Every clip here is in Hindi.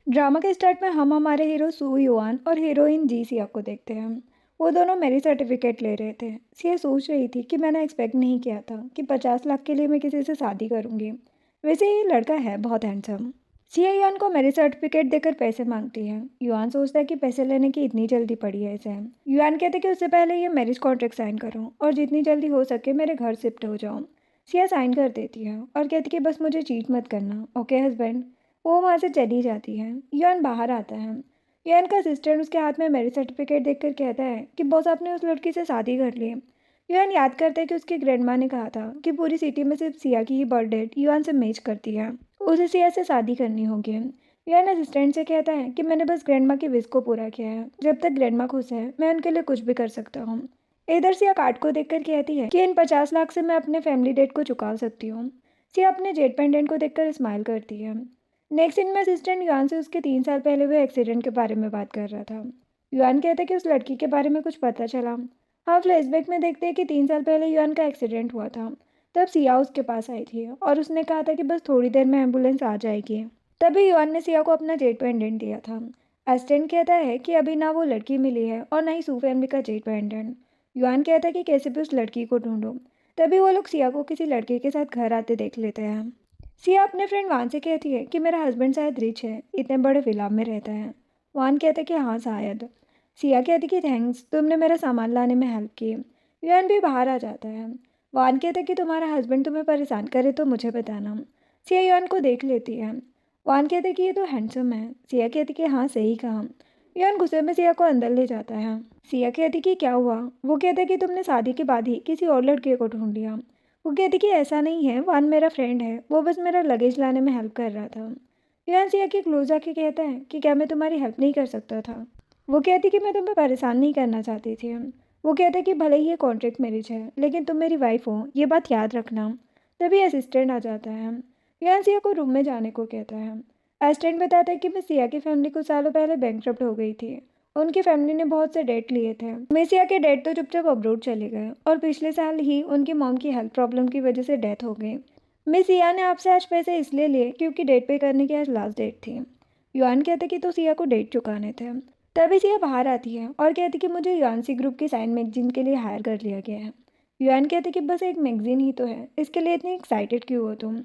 ड्रामा के स्टार्ट में हम हमारे हीरो सू युआन और हीरोइन जी सिया को देखते हैं। वो दोनों मेरी सर्टिफिकेट ले रहे थे। सिया सोच रही थी कि मैंने एक्सपेक्ट नहीं किया था कि 50 लाख के लिए मैं किसी से शादी करूंगी। वैसे ये लड़का है बहुत हैंडसम। सिया युआन को मेरी सर्टिफिकेट देकर पैसे मांगती है। युआन सोचता है कि पैसे लेने की इतनी जल्दी पड़ी है इसे। युआन कहते कि उससे पहले ये मैरिज कॉन्ट्रैक्ट साइन करो और जितनी जल्दी हो सके मेरे घर शिफ्ट हो जाओ। सिया साइन कर देती है और कहती कि बस मुझे चीट मत करना, ओके हस्बैंड। वो वहाँ से चली जाती है। युआन बाहर आता है। युआन का असिस्टेंट उसके हाथ में मैरिज सर्टिफिकेट देखकर कहता है कि बॉस आपने उस लड़की से शादी कर ली। युआन याद करता है कि उसकी ग्रैंडमा ने कहा था कि पूरी सिटी में सिर्फ सिया की ही बर्थ डेट युआन से मैच करती है, उसे सिया से शादी करनी होगी। युआन असिस्टेंट से कहता है कि मैंने बस ग्रैंडमा की विश को पूरा किया है, जब तक ग्रैंडमा खुश है मैं उनके लिए कुछ भी कर सकता हूँ। इधर सिया कार्ड को देखकर कहती है कि इन 50 लाख से मैं अपने फैमिली डेट को चुका सकती हूँ। सिया अपने जेट पेंडेंट को देखकर स्माइल करती है। नेक्स्ट सीन में असिस्टेंट युआन से उसके 3 साल पहले हुए एक्सीडेंट के बारे में बात कर रहा था। युआन कहता है कि उस लड़की के बारे में कुछ पता चला। हाँ, फ्लैशबैक में देखते हैं कि 3 साल पहले युआन का एक्सीडेंट हुआ था। तब सिया उसके पास आई थी और उसने कहा था कि बस थोड़ी देर में एम्बुलेंस आ जाएगी। तभी युआन ने सिया को अपना जेट पेंडेंट दिया था। असिस्टेंट कहता है कि अभी ना वो लड़की मिली है और ना ही सू फैमिली का जेट पेंडेंट। युआन कहता है कि कैसे भी उस लड़की को ढूंढो। तभी वो लोग सिया को किसी लड़के के साथ घर आते देख लेते हैं। सिया अपने फ्रेंड वान से कहती है कि मेरा हस्बैंड शायद रिच है, इतने बड़े विला में रहता है। वान कहता है कि हाँ शायद। सिया कहती कि थैंक्स, तुमने मेरा सामान लाने में हेल्प की। युआन भी बाहर आ जाता है। वान कहता है कि तुम्हारा हस्बैंड तुम्हें परेशान करे तो मुझे बताना। सिया युआन को देख लेती है। वान कहते कि ये तो हैंडसम है। सिया कहती कि हाँ सही कहा। युआन गुस्से में सिया को अंदर ले जाता है। सिया कहती कि क्या हुआ। वो कहते कि तुमने शादी के बाद ही किसी और लड़के को ढूंढ लिया। वो कहती कि ऐसा नहीं है, वान मेरा फ्रेंड है, वो बस मेरा लगेज लाने में हेल्प कर रहा था। युआन सिया के क्लोज आके कहता है कि क्या मैं तुम्हारी हेल्प नहीं कर सकता था। वो कहती कि मैं तुम्हें परेशान नहीं करना चाहती थी। वो कहते कि भले ही ये कॉन्ट्रैक्ट मैरिज है लेकिन तुम मेरी वाइफ हो, ये बात याद रखना। तभी असिस्टेंट आ जाता है। युआन सिया को रूम में जाने को कहता है। असिस्टेंट बताता है कि मैं सिया की फैमिली कुछ सालों पहले बैंकक्रप्ट हो गई थी। उनकी फैमिली ने बहुत से डेट लिए थे। मेसिया के डैड तो चुपचाप अब्रोड चले गए और पिछले साल ही उनकी मॉम की हेल्थ प्रॉब्लम की वजह से डेथ हो गई। सिया ने आपसे आज पैसे इसलिए लिए क्योंकि डेट पे करने की आज लास्ट डेट थी। युआन कहते कि तो सिया को डेट चुकाने थे। तभी सिया बाहर आती है और कहती कि मुझे युआनसी ग्रुप की साइन मैगजीन के लिए हायर कर लिया गया है। युआन कहते कि बस एक मैगजीन ही तो है, इसके लिए इतनी एक्साइटेड क्यों हो तुम।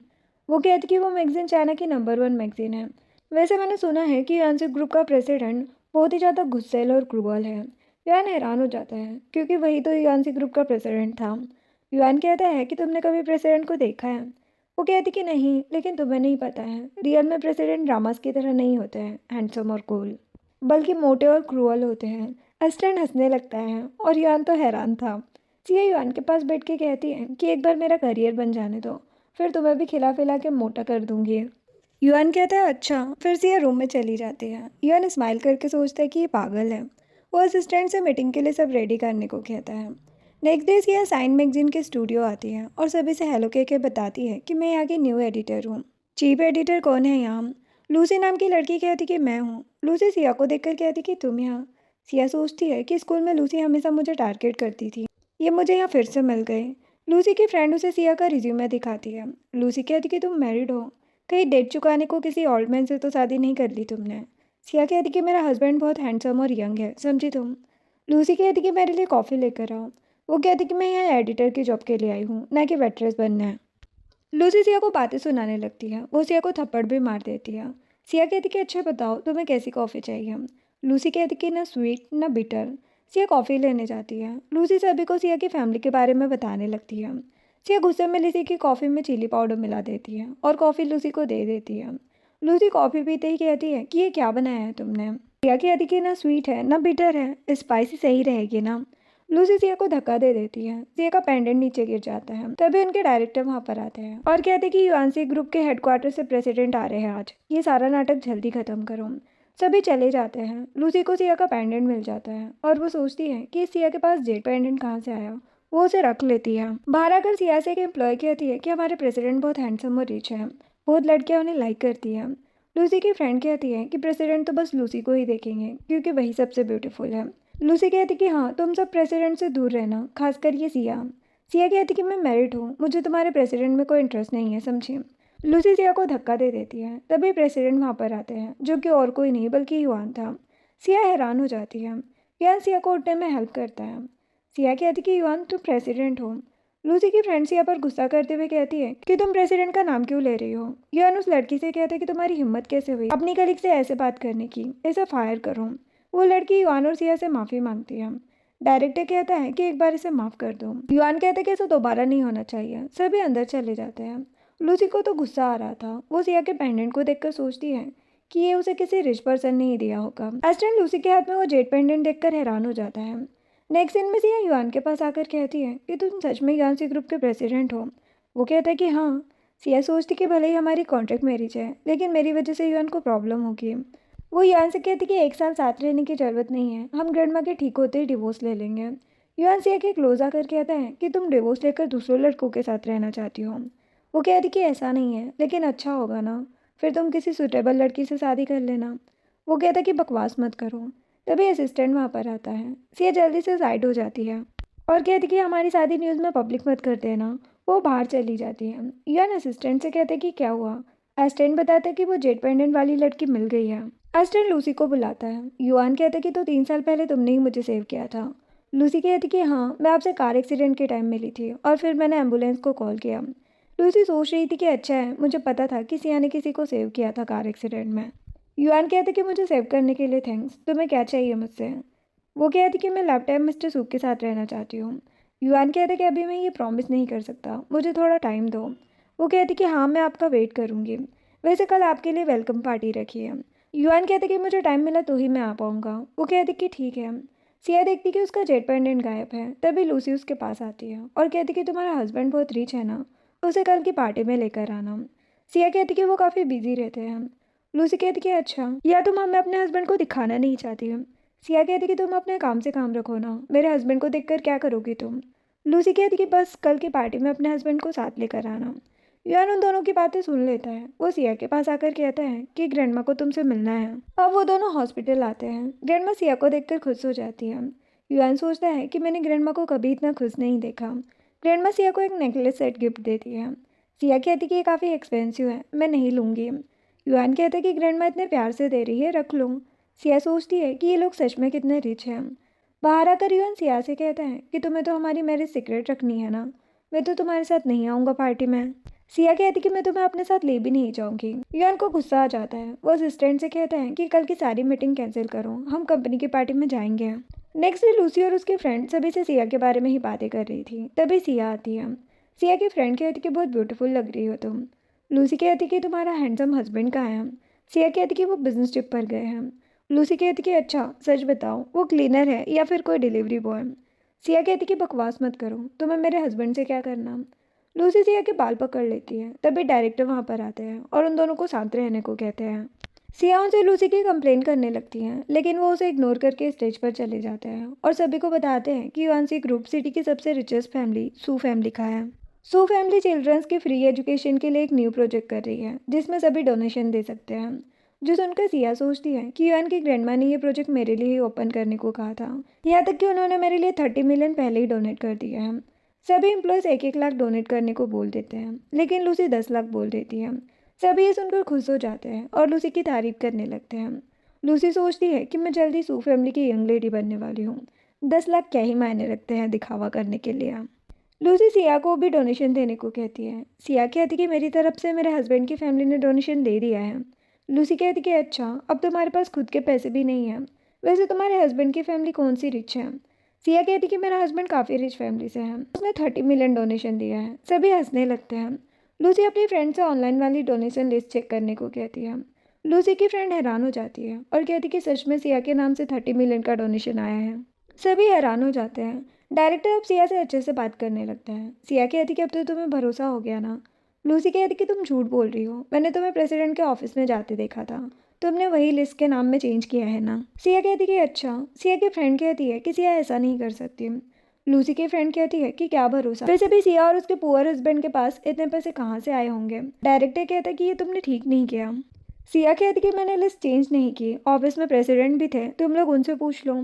वो कहती कि वो मैगजीन चाइना की नंबर 1 मैगजीन है। वैसे मैंने सुना है कि युआनसी ग्रुप का प्रेसिडेंट बहुत ही ज़्यादा गुस्सैल और क्रूअल है। युआन हैरान हो जाता है क्योंकि वही तो युआनसी ग्रुप का प्रेसिडेंट था। युआन कहता है कि तुमने कभी प्रेसिडेंट को देखा है। वो कहती कि नहीं, लेकिन तुम्हें नहीं पता है, रियल में प्रेसिडेंट ड्रामास की तरह नहीं होते हैं हैंडसम और कूल, बल्कि मोटे और क्रूअल होते हैं। असिस्टेंट हंसने लगता है और युआन तो हैरान था। सिया युआन के पास बैठ के कहती है कि एक बार मेरा करियर बन जाने दो, फिर तुम्हें भी खिला पिला के मोटा कर दूंगी। युआन कहता है अच्छा। फिर सिया रूम में चली जाती है। युआन स्माइल करके सोचता है कि ये पागल है। वो असिस्टेंट से मीटिंग के लिए सब रेडी करने को कहता है। Next day Siya sign magazine के स्टूडियो आती है और सभी से हेलो कह के बताती है कि मैं यहाँ की न्यू एडिटर हूँ। चीफ एडिटर कौन है यहाँ। लूसी नाम की लड़की कहती कि मैं हूँ। लूसी सिया को देखकर कहती कि तुम यहाँ। सिया सोचती है कि स्कूल में लूसी हमेशा मुझे टारगेट करती थी, ये मुझे यहाँ फिर से मिल गई। लूसी की फ्रेंड उसे सिया का रिज्यूमे दिखाती है। लूसी कहती कि तुम मैरिड हो, कहीं डेट चुकाने को किसी ओल्ड मैन से तो शादी नहीं कर ली तुमने। सिया कहती कि मेरा हस्बैंड बहुत हैंडसम और यंग है, समझी तुम। लूसी कहती कि मेरे लिए कॉफ़ी लेकर आओ। वो कहती कि मैं यहाँ एडिटर की जॉब के लिए आई हूँ, ना कि वेट्रेस बनना है। लूसी सिया को बातें सुनाने लगती है। वो सिया को थप्पड़ भी मार देती है। सिया कहती कि अच्छा बताओ तुम्हें कैसी कॉफ़ी चाहिए। लूसी कहती कि ना स्वीट ना बिटर। सिया कॉफ़ी लेने जाती है। लूसी सभी को सिया की फैमिली के बारे में बताने लगती है। सिया गुस्से में लूसी की कॉफ़ी में चिली पाउडर मिला देती है और कॉफ़ी लूसी को दे देती है। लूसी कॉफ़ी पीते ही कहती है कि ये क्या बनाया है तुमने। सिया कहती कि ना स्वीट है ना बिटर है, स्पाइसी सही रहेगी ना। लूसी सिया को धक्का दे देती है। सिया का पेंडेंट नीचे गिर जाता है। तभी उनके डायरेक्टर वहां पर आते हैं और कहते हैं कि युआनसी ग्रुप के हेडक्वार्टर से प्रेसिडेंट आ रहे हैं आज, ये सारा नाटक जल्दी खत्म करो। सभी चले जाते हैं। लूसी को सिया का पेंडेंट मिल जाता है और वो सोचती है कि सिया के पास जेट पेंडेंट कहाँ से आया। वो उसे रख लेती है। बाहर आकर सिया से एक एम्प्लॉय कहती है कि हमारे प्रेसिडेंट बहुत हैंडसम और रिच है, बहुत लड़कियां उन्हें लाइक करती है। लूसी की फ्रेंड कहती है कि प्रेसिडेंट तो बस लूसी को ही देखेंगे क्योंकि वही सबसे ब्यूटीफुल है। लूसी कहती कि हाँ, तुम सब प्रेसिडेंट से दूर रहना, खासकर ये सिया। सिया कहती कि मैं मैरिड हूँ, मुझे तुम्हारे प्रेसिडेंट में कोई इंटरेस्ट नहीं है, समझी। लूसी सिया को धक्का दे देती है। तभी प्रेसिडेंट वहाँ पर आते हैं, जो कि और कोई नहीं बल्कि युआन था। सिया हैरान हो जाती है। युआन सिया को उठने में हेल्प करता है। सिया कहती कि युआन तुम प्रेसिडेंट हो। लूसी की फ्रेंड सिया पर गुस्सा करते हुए कहती है कि तुम प्रेसिडेंट का नाम क्यों ले रही हो। युआन उस लड़की से कहता है कि तुम्हारी हिम्मत कैसे हुई अपनी कलीग से ऐसे बात करने की, इसे फायर करो। वो लड़की युआन और सिया से माफ़ी मांगती है। डायरेक्टर कहता है कि एक बार इसे माफ़ कर दो। युआन कहता है कि ऐसा दोबारा नहीं होना चाहिए। सभी अंदर चले जाते हैं। लूसी को तो गुस्सा आ रहा था। वो सिया के पेंडेंट को देखकर सोचती है कि ये उसे किसी रिच पर्सन ने ही दिया होगा। एस्टन लूसी के हाथ में वो जेड पेंडेंट देखकर हैरान हो जाता है। नेक्स्ट सीन में सिया युआन के पास आकर कहती है कि तुम सच में यान्सी ग्रुप के प्रेसिडेंट हो। वो कहता है कि हाँ। सिया सोचती कि भले ही हमारी कॉन्ट्रैक्ट मैरिज है, लेकिन मेरी वजह से युआन को प्रॉब्लम होगी। वो युआन से कहती कि एक साल साथ रहने की ज़रूरत नहीं है, हम ग्रैंडमा के ठीक होते ही डिवोर्स ले लेंगे। युआन सिया के क्लोज आकर कहता है कि तुम डिवोर्स लेकर दूसरे लड़कों के साथ रहना चाहती हो। वो कहती कि ऐसा नहीं है, लेकिन अच्छा होगा ना, फिर तुम किसी सुटेबल लड़की से शादी कर लेना। वो कहता कि बकवास मत करो। तभी असिस्टेंट वहाँ पर आता है। सिया जल्दी से साइड हो जाती है और कहती कि हमारी शादी न्यूज़ में पब्लिक मत कर देना। वो बाहर चली जाती है। युआन असिस्टेंट से कहते कि क्या हुआ। असिस्टेंट बताता है कि वो जेट पेंडेंट वाली लड़की मिल गई है। असिस्टेंट लूसी को बुलाता है। युआन कहता कि तो 3 साल पहले तुमने ही मुझे सेव किया था। लूसी कहती कि हाँ, मैं आपसे कार एक्सीडेंट के टाइम मिली थी और फिर मैंने एम्बुलेंस को कॉल किया। लूसी सोच रही थी कि अच्छा है, मुझे पता था कि सिया ने किसी को सेव किया था कार एक्सीडेंट में। युआन कहते कि मुझे सेव करने के लिए थैंक्स, तुम्हें क्या चाहिए मुझसे। वो कहती कि मैं लाइफ टाइम मिस्टर सूप के साथ रहना चाहती हूँ। युआन कहते कि अभी मैं ये प्रॉमिस नहीं कर सकता, मुझे थोड़ा टाइम दो। वो कहती कि हाँ, मैं आपका वेट करूँगी। वैसे कल आपके लिए वेलकम पार्टी रखी है। युआन कहते कि मुझे टाइम मिला तो ही मैं आ पाऊँगा। वो कहती कि ठीक है। सिया देखती कि उसका जेट पेंडेंट गायब है। तभी लूसी उसके पास आती है और कहती कि तुम्हारा हस्बैंड बहुत रिच है ना, उसे कल की पार्टी में लेकर आना। सिया कहती कि वो काफ़ी बिजी रहते हैं। लूसी कहती कि अच्छा, या तुम हमें अपने हस्बैंड को दिखाना नहीं चाहती हो। सिया कहती कि तुम अपने काम से काम रखो ना, मेरे हस्बैंड को देखकर क्या करोगी तुम। लूसी कहती कि बस कल की पार्टी में अपने हस्बैंड को साथ लेकर आना। यार उन दोनों की बातें सुन लेता है। वो सिया के पास आकर कहता है कि ग्रैंडमा को तुमसे मिलना है। अब वो दोनों हॉस्पिटल आते हैं। ग्रैंडमा सिया को देखकर खुश हो जाती है। युआन सोचता है कि मैंने ग्रैंडमा को कभी इतना खुश नहीं देखा। ग्रैंडमा सिया को एक नेकलेस सेट गिफ्ट देती है। सिया कहती कि ये काफ़ी एक्सपेंसिव है, मैं नहीं लूँगी। युआन कहता है कि ग्रैंडमा इतने प्यार से दे रही है, रख लो। सिया सोचती है कि ये लोग सच में कितने रिच हैं। बाहर आकर युआन सिया से कहता है कि तुम्हें तो हमारी मैरिज सीक्रेट रखनी है ना, मैं तो तुम्हारे साथ नहीं आऊँगा पार्टी में। सिया कहती कि मैं तुम्हें अपने साथ ले भी नहीं जाऊँगी। युआन को गुस्सा आ जाता है। वो असिस्टेंट से कहता है कि कल की सारी मीटिंग कैंसिल करो, हम कंपनी की पार्टी में जाएंगे। नेक्स्ट डे लूसी और उसके फ्रेंड सभी से सिया के बारे में ही बातें कर रही थी। तभी सिया आती है। सिया की फ्रेंड कहती कि बहुत ब्यूटीफुल लग रही हो तुम। लूसी कहती कि तुम्हारा हैंडसम हस्बैंड कहाँ है। सिया कहती कि वो बिजनेस ट्रिप पर गए हैं। लूसी कहती कि अच्छा सच बताओ, वो क्लीनर है या फिर कोई डिलीवरी बॉय। सिया कहती कि बकवास मत करो, तुम्हें मेरे हस्बैंड से क्या करना। लूसी सिया के बाल पकड़ लेती है। तभी डायरेक्टर वहाँ पर आते हैं और उन दोनों को शांत रहने को कहते हैं। सिया उनसे लूसी की कंप्लेन करने लगती हैं, लेकिन वो उसे इग्नोर करके स्टेज पर चले जाते हैं और सभी को बताते हैं कि युआनसी ग्रुप सिटी की सबसे रिचेस्ट फैमिली सू फैमिली का है। सू फैमिली चिल्ड्रंस की फ्री एजुकेशन के लिए एक न्यू प्रोजेक्ट कर रही है, जिसमें सभी डोनेशन दे सकते हैं। जो सुनकर सिया सोचती है कि युआन की ग्रैंडमा ने ये प्रोजेक्ट मेरे लिए ही ओपन करने को कहा था, यहाँ तक कि उन्होंने मेरे लिए 30 मिलियन पहले ही डोनेट कर दिया है। सभी एम्प्लॉयज़ 1-1 लाख डोनेट करने को बोल देते हैं, लेकिन लूसी 10 लाख बोल देती है। सभी ये सुनकर खुश हो जाते हैं और लूसी की तारीफ करने लगते हैं। लूसी सोचती है कि मैं जल्दी सू फैमिली की यंग लेडी बनने वाली हूँ। 10 लाख क्या ही मायने रखते हैं दिखावा करने के लिए। लूसी सिया को भी डोनेशन देने को कहती है। सिया कहती कि मेरी तरफ से मेरे हस्बैंड की फैमिली ने डोनेशन दे दिया है। लूसी कहती कि अच्छा, अब तुम्हारे पास खुद के पैसे भी नहीं हैं। वैसे तुम्हारे हस्बैंड की फैमिली कौन सी रिच है। सिया कहती कि मेरा हस्बैंड काफ़ी रिच फैमिली से है, उसने 30 मिलियन डोनेशन दिया है। सभी हंसने लगते हैं। लूसी अपनी फ्रेंड से ऑनलाइन वाली डोनेशन लिस्ट चेक करने को कहती है। लूसी की फ्रेंड हैरान हो जाती है और कहती कि सच में सिया के नाम से 30 मिलियन का डोनेशन आया है। सभी हैरान हो जाते हैं। डायरेक्टर अब सिया से अच्छे से बात करने लगता है। सिया कहती कि अब तो तुम्हें भरोसा हो गया ना। लूसी कहती कि तुम झूठ बोल रही हो, मैंने तुम्हें प्रेसिडेंट के ऑफिस में जाते देखा था, तुमने वही लिस्ट के नाम में चेंज किया है ना। सिया कहती कि अच्छा। सिया की फ्रेंड कहती है कि सिया ऐसा नहीं कर सकती। लूसी की फ्रेंड कहती है कि क्या भरोसा, वैसे भी सिया और उसके पुअर हस्बैंड के पास इतने पैसे कहाँ से आए होंगे। डायरेक्टर कहता है कि ये तुमने ठीक नहीं किया। सिया कहती कि मैंने लिस्ट चेंज नहीं की, ऑफिस में प्रेसिडेंट भी थे, तुम लोग उनसे पूछ लो।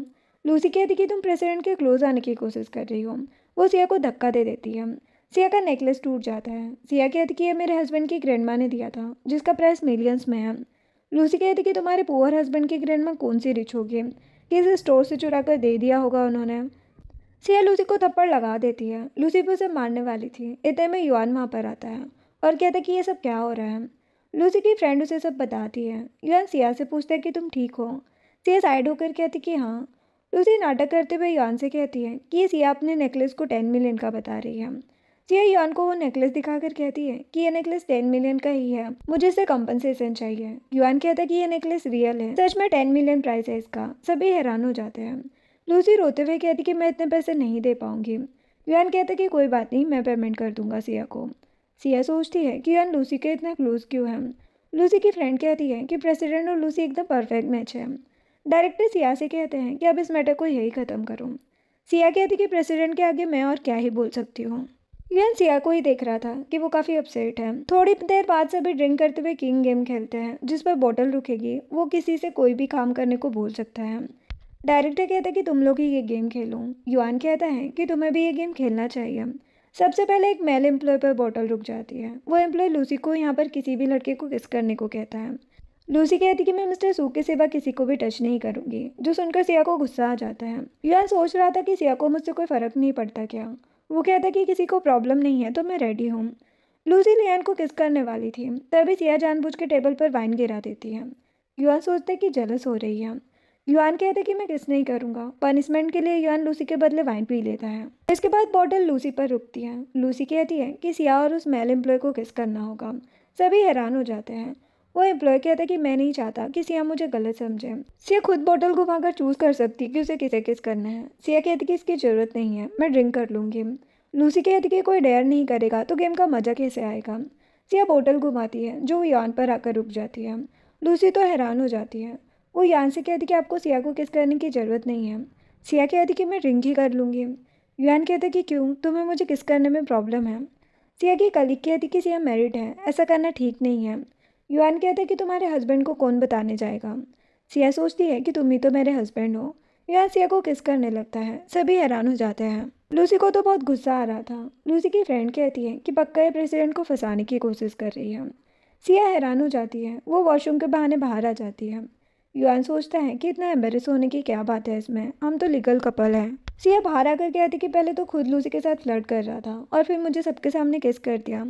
लूसी कहती कि तुम प्रेसिडेंट के क्लोज आने की कोशिश कर रही हो। वो सिया को धक्का दे देती है। सिया का नेकलेस टूट जाता है। सिया कहती कि ये मेरे हस्बैंड की ग्रैंडमा ने दिया था, जिसका प्राइस मिलियंस में है। लूसी कहती कि तुम्हारे पुअर हस्बैंड की ग्रैंडमा कौन सी रिच होगी, किसी स्टोर से चुरा कर दे दिया होगा उन्होंने। सिया लूसी को थप्पड़ लगा देती है। लूसी भी उसे मारने वाली थी, इतने में युआन वहाँ पर आता है और कहता है कि ये सब क्या हो रहा है। लूसी की फ्रेंड उसे सब बताती है। युआन सिया से पूछता है कि तुम ठीक हो। सिया साइड होकर कहती कि हाँ। लूसी नाटक करते हुए युआन से कहती है कि ये सिया अपने नेकलेस को 10 मिलियन का बता रही है। सिया युआन को वो नेकलेस दिखाकर कहती है कि ये नेकलेस 10 मिलियन का ही है, मुझे इससे कंपनसेशन चाहिए। युआन कहता है कि ये नेकलेस रियल है, सच में 10 मिलियन प्राइस है इसका। सभी हैरान हो जाते हैं। लूसी रोते हुए कहती कि मैं इतने पैसे नहीं दे पाऊंगी। युआन कहता कि कोई बात नहीं, मैं पेमेंट कर दूंगा सिया को। सिया सोचती है कि युआन लूसी के इतना क्लोज क्यों है। लूसी की फ्रेंड कहती है कि प्रेसिडेंट और लूसी एकदम परफेक्ट मैच है। डायरेक्टर सिया से कहते हैं कि अब इस मैटर को यही ख़त्म करो। सिया कहती कि प्रेसिडेंट के आगे मैं और क्या ही बोल सकती हूँ। युआन सिया को ही देख रहा था कि वो काफ़ी अपसेट है। थोड़ी देर बाद सभी ड्रिंक करते हुए किंग गेम खेलते हैं, जिस पर बोतल रुकेगी वो किसी से कोई भी काम करने को बोल सकता है। डायरेक्टर कहता है कि तुम लोग ही ये गेम खेलो। युआन कहता है कि तुम्हें भी ये गेम खेलना चाहिए। सबसे पहले एक मेल एम्प्लॉय पर बोतल रुक जाती है। वो एम्प्लॉय लूसी को यहाँ पर किसी भी लड़के को किस करने को कहता है। लूसी कहती कि मैं मिस्टर सू के सिवा किसी को भी टच नहीं करूँगी, जो सुनकर सिया को गुस्सा आ जाता है। युआन सोच रहा था कि सिया को मुझसे कोई फ़र्क नहीं पड़ता क्या। वो कहता कि किसी को प्रॉब्लम नहीं है तो मैं रेडी हूँ। लूसी लियान को किस करने वाली थी, तभी सिया जानबूझ के टेबल पर वाइन गिरा देती है। युआन सोचता है कि जेलस हो रही है। युआन कहता है कि मैं किस नहीं करूँगा। पनिशमेंट के लिए युआन लूसी के बदले वाइन पी लेता है। इसके बाद बॉटल लूसी पर रुकती है। लूसी कहती है कि सिया और उस मेल एम्प्लॉय को किस करना होगा। सभी हैरान हो जाते हैं। वो एम्प्लॉय कहता है कि मैं नहीं चाहता कि सिया मुझे गलत समझे। सिया खुद बॉटल घुमाकर चूज कर सकती कि उसे किसे किस करना है। सिया कहती कि इसकी ज़रूरत नहीं है, मैं ड्रिंक कर लूँगी। लूसी कहती कि कोई डेयर नहीं करेगा तो गेम का मज़ा कैसे आएगा। सिया बोतल घुमाती है, जो यान पर आकर रुक जाती है। लूसी तो हैरान हो जाती है। वो यान से कहती कि आपको सिया को किस करने की ज़रूरत नहीं है। सिया कहती कि मैं ड्रिंक ही कर लूँगी। यान कहता कि क्यों, तुम्हें मुझे किस करने में प्रॉब्लम है। सिया की कलीग कहती कि सिया मैरिड है, ऐसा करना ठीक नहीं है। युआन कहता है कि तुम्हारे हस्बैंड को कौन बताने जाएगा। सिया सोचती है कि तुम ही तो मेरे हस्बैंड हो। युआन सिया को किस करने लगता है। सभी हैरान हो जाते हैं। लूसी को तो बहुत गुस्सा आ रहा था। लूसी की फ्रेंड कहती है कि पक्का ये प्रेसिडेंट को फंसाने की कोशिश कर रही है। सिया हैरान हो जाती है। वो वॉशरूम के बहाने बाहर आ जाती है। युआन सोचता है कि इतना एम्बेरस होने की क्या बात है इसमें, हम तो लीगल कपल हैं। सिया बाहर आकर कहती कि पहले तो खुद लूसी के साथ फ्लर्ट कर रहा था और फिर मुझे सबके सामने किस कर दिया।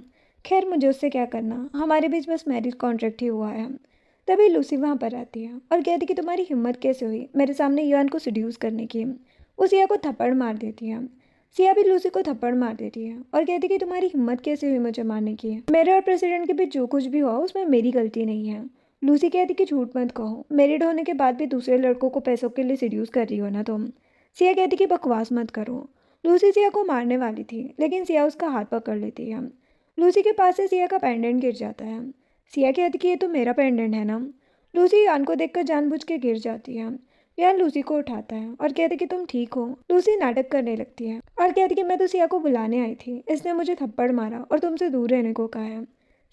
खैर मुझे उससे क्या करना, हमारे बीच बस मैरिज कॉन्ट्रैक्ट ही हुआ है। तभी लूसी वहाँ पर आती है और कहती कि तुम्हारी हिम्मत कैसे हुई मेरे सामने युआन को सेड्यूस करने की। वो सिया को थप्पड़ मार देती है। सिया भी लूसी को थप्पड़ मार देती है और कहती कि तुम्हारी हिम्मत कैसे हुई मुझे मारने की। मेरे और प्रेसिडेंट के बीच जो कुछ भी हुआ उसमें मेरी गलती नहीं है। लूसी कहती कि झूठ मत कहो, मैरिड होने के बाद भी दूसरे लड़कों को पैसों के लिए सेड्यूस कर रही हो ना तुम। सिया कहती कि बकवास मत करो। लूसी सिया को मारने वाली थी, लेकिन सिया उसका हाथ पकड़ लेती है। लूसी के पास से सिया का पेंडेंट गिर जाता है। सिया कहती कि ये तो मेरा पेंडेंट है ना। लूसी यान को देखकर जानबूझ के गिर जाती है। यान लूसी को उठाता है और कहती कि तुम ठीक हो। लूसी नाटक करने लगती है और कहती कि मैं तो सिया को बुलाने आई थी, इसने मुझे थप्पड़ मारा और तुमसे दूर रहने को कहा है।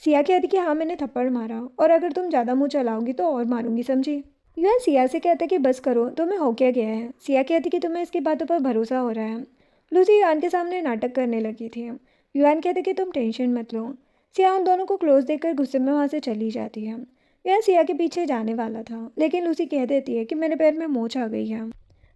सिया कहती कि हाँ मैंने थप्पड़ मारा और अगर तुम ज़्यादा मुँह चलाओगी तो और मारूंगी, समझी। युआन सिया से कहता कि बस करो, तुम्हें हो क्या गया है। सिया कहती कि तुम्हें इसकी बातों पर भरोसा हो रहा है। लूसी युआन के सामने नाटक करने लगी थी। युआन कहते कि तुम टेंशन मत लो। सिया उन दोनों को क्लोज देखकर गुस्से में वहाँ से चली जाती है। युआन सिया के पीछे जाने वाला था, लेकिन लूसी कह देती है कि मेरे पैर में मोच आ गई है।